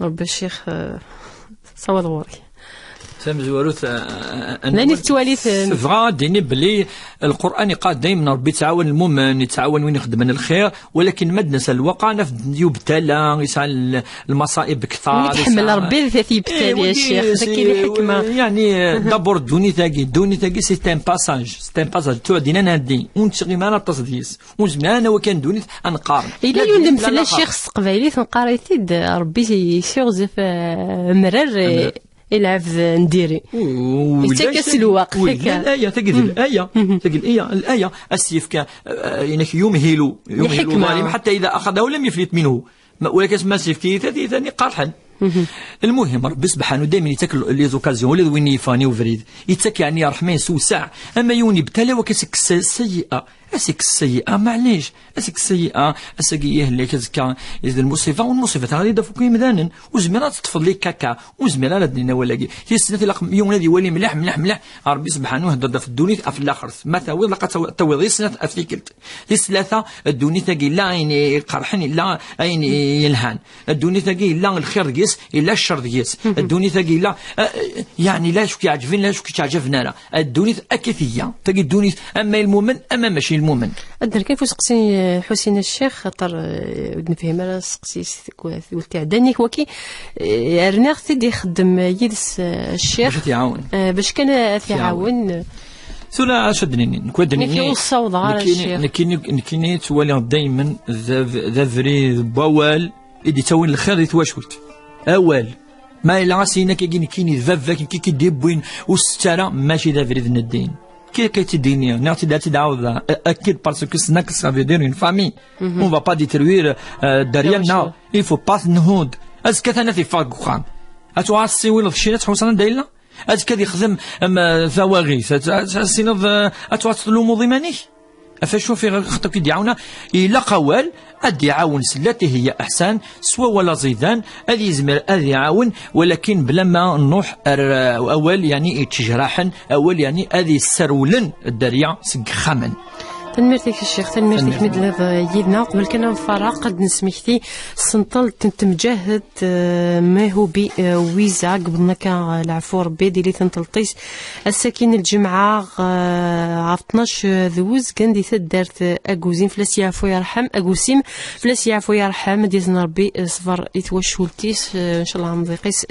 رب الشيخ صواد غوري سامزوروث لاني التواليث فغا ديني بلي القران قال دائما ربي تعاون المؤمن يتعاون وين يخدم الخير ولكن ما ننسى الواقع نفد يبتلى يسعى المصائب كثار يتحمل ربي في يبتلى يا شيخ ذكي الحكمه يعني دابور دوني تاكي سي ان باساج تو دينا ندي ونشغي معنا التصديس وزمان وكان دوني انقارن الا يولم في الشيخ قبايلي تنقاريتي ربي يشوزف مرر يلعب نديري يتكس الوقت الآية تجد الآية السيف كان إنك يمهل الظالم حتى إذا أخذه لم يفلت منه ولكن ما سيف كي ثاني قرحا. المهم ربي سبحانه دائما يتاكل لي زوكازيون ولا وين يفاني وفريد يتاك يعني رحمن سوسع اما يوني بتلا وكسك السيئه اسك السيئه معليش اسك السيئه اسقيه اللي كزكا اذا المصيفه والمصيفه غادي دافوك يمدانن وزميرا تطفض لي كاكا وزميرا لا دينا ولاكي في السنه اللي يوم هذه ولي ملح ربي سبحانه هدر في الدنيا في الاخر ما تاويض لقى تويض سنه افيكلت في ثلاثه الدنيا تاقي لا عيني قرحني لا عيني يلهان الدنيا تاقي لا الخير ديس الا الشر ديس الدنيا تاقي لا يعني لا شو كيعجبني لا شو كيعجبنا لا الدنيا اكثيه تاقي الدنيا اما المؤمن اما ماشي المؤمن. أدر كيف سقسي حسين الشيخ خاطر نفهم انا سقسي قلت عداني هو كي رناغ تيدي يخدم يدس الشيخ باش يعاون باش كان يعاون ثلا شدني نكودني نكي وصوض على الشيخ نكيني توالي دائما ذا فري بوال يدي تاوين الخير يتواشوت اول ما الا غاسينا كيني ذا كي ديبوين والستاره ماشي ذا فري الدين كي تديني نعطي داتي دعوة أكيد باسكو سناك سافيدير une famille on va pas détruire derrière non il faut pas نهود أزكى أنا في فاق خام أتوعى السويل في شيء تحوسنا دايلا أزكى يخدم ثواغيس أتوعى أتوعى تلومو ضمانيه أفشو في خطك يدعونا إلا قوال أدي يعاون سلاتي هي أحسن سوا ولا زيدان أدي يزمر أدي يعاون ولكن بلا ما نروح أول يعني يتجرحن أول يعني أدي السرولن الدريا سقخمن. تنمرتك الشيخ تنمرتك مدلض يدنا قبل كنا فراغ قد نسميتي سنطل تمجهد ما هو بي ويزا قبلنا كان العفو ربي ديلي تنطلطيس الساكين الجمعة 12 ذوز كان دي دارت أجوزين فلاس يعفو يرحم أجوسيم فلاس يعفو يرحم ديزنا ربي صفر يتوشولتيس إن شاء الله مضيقيس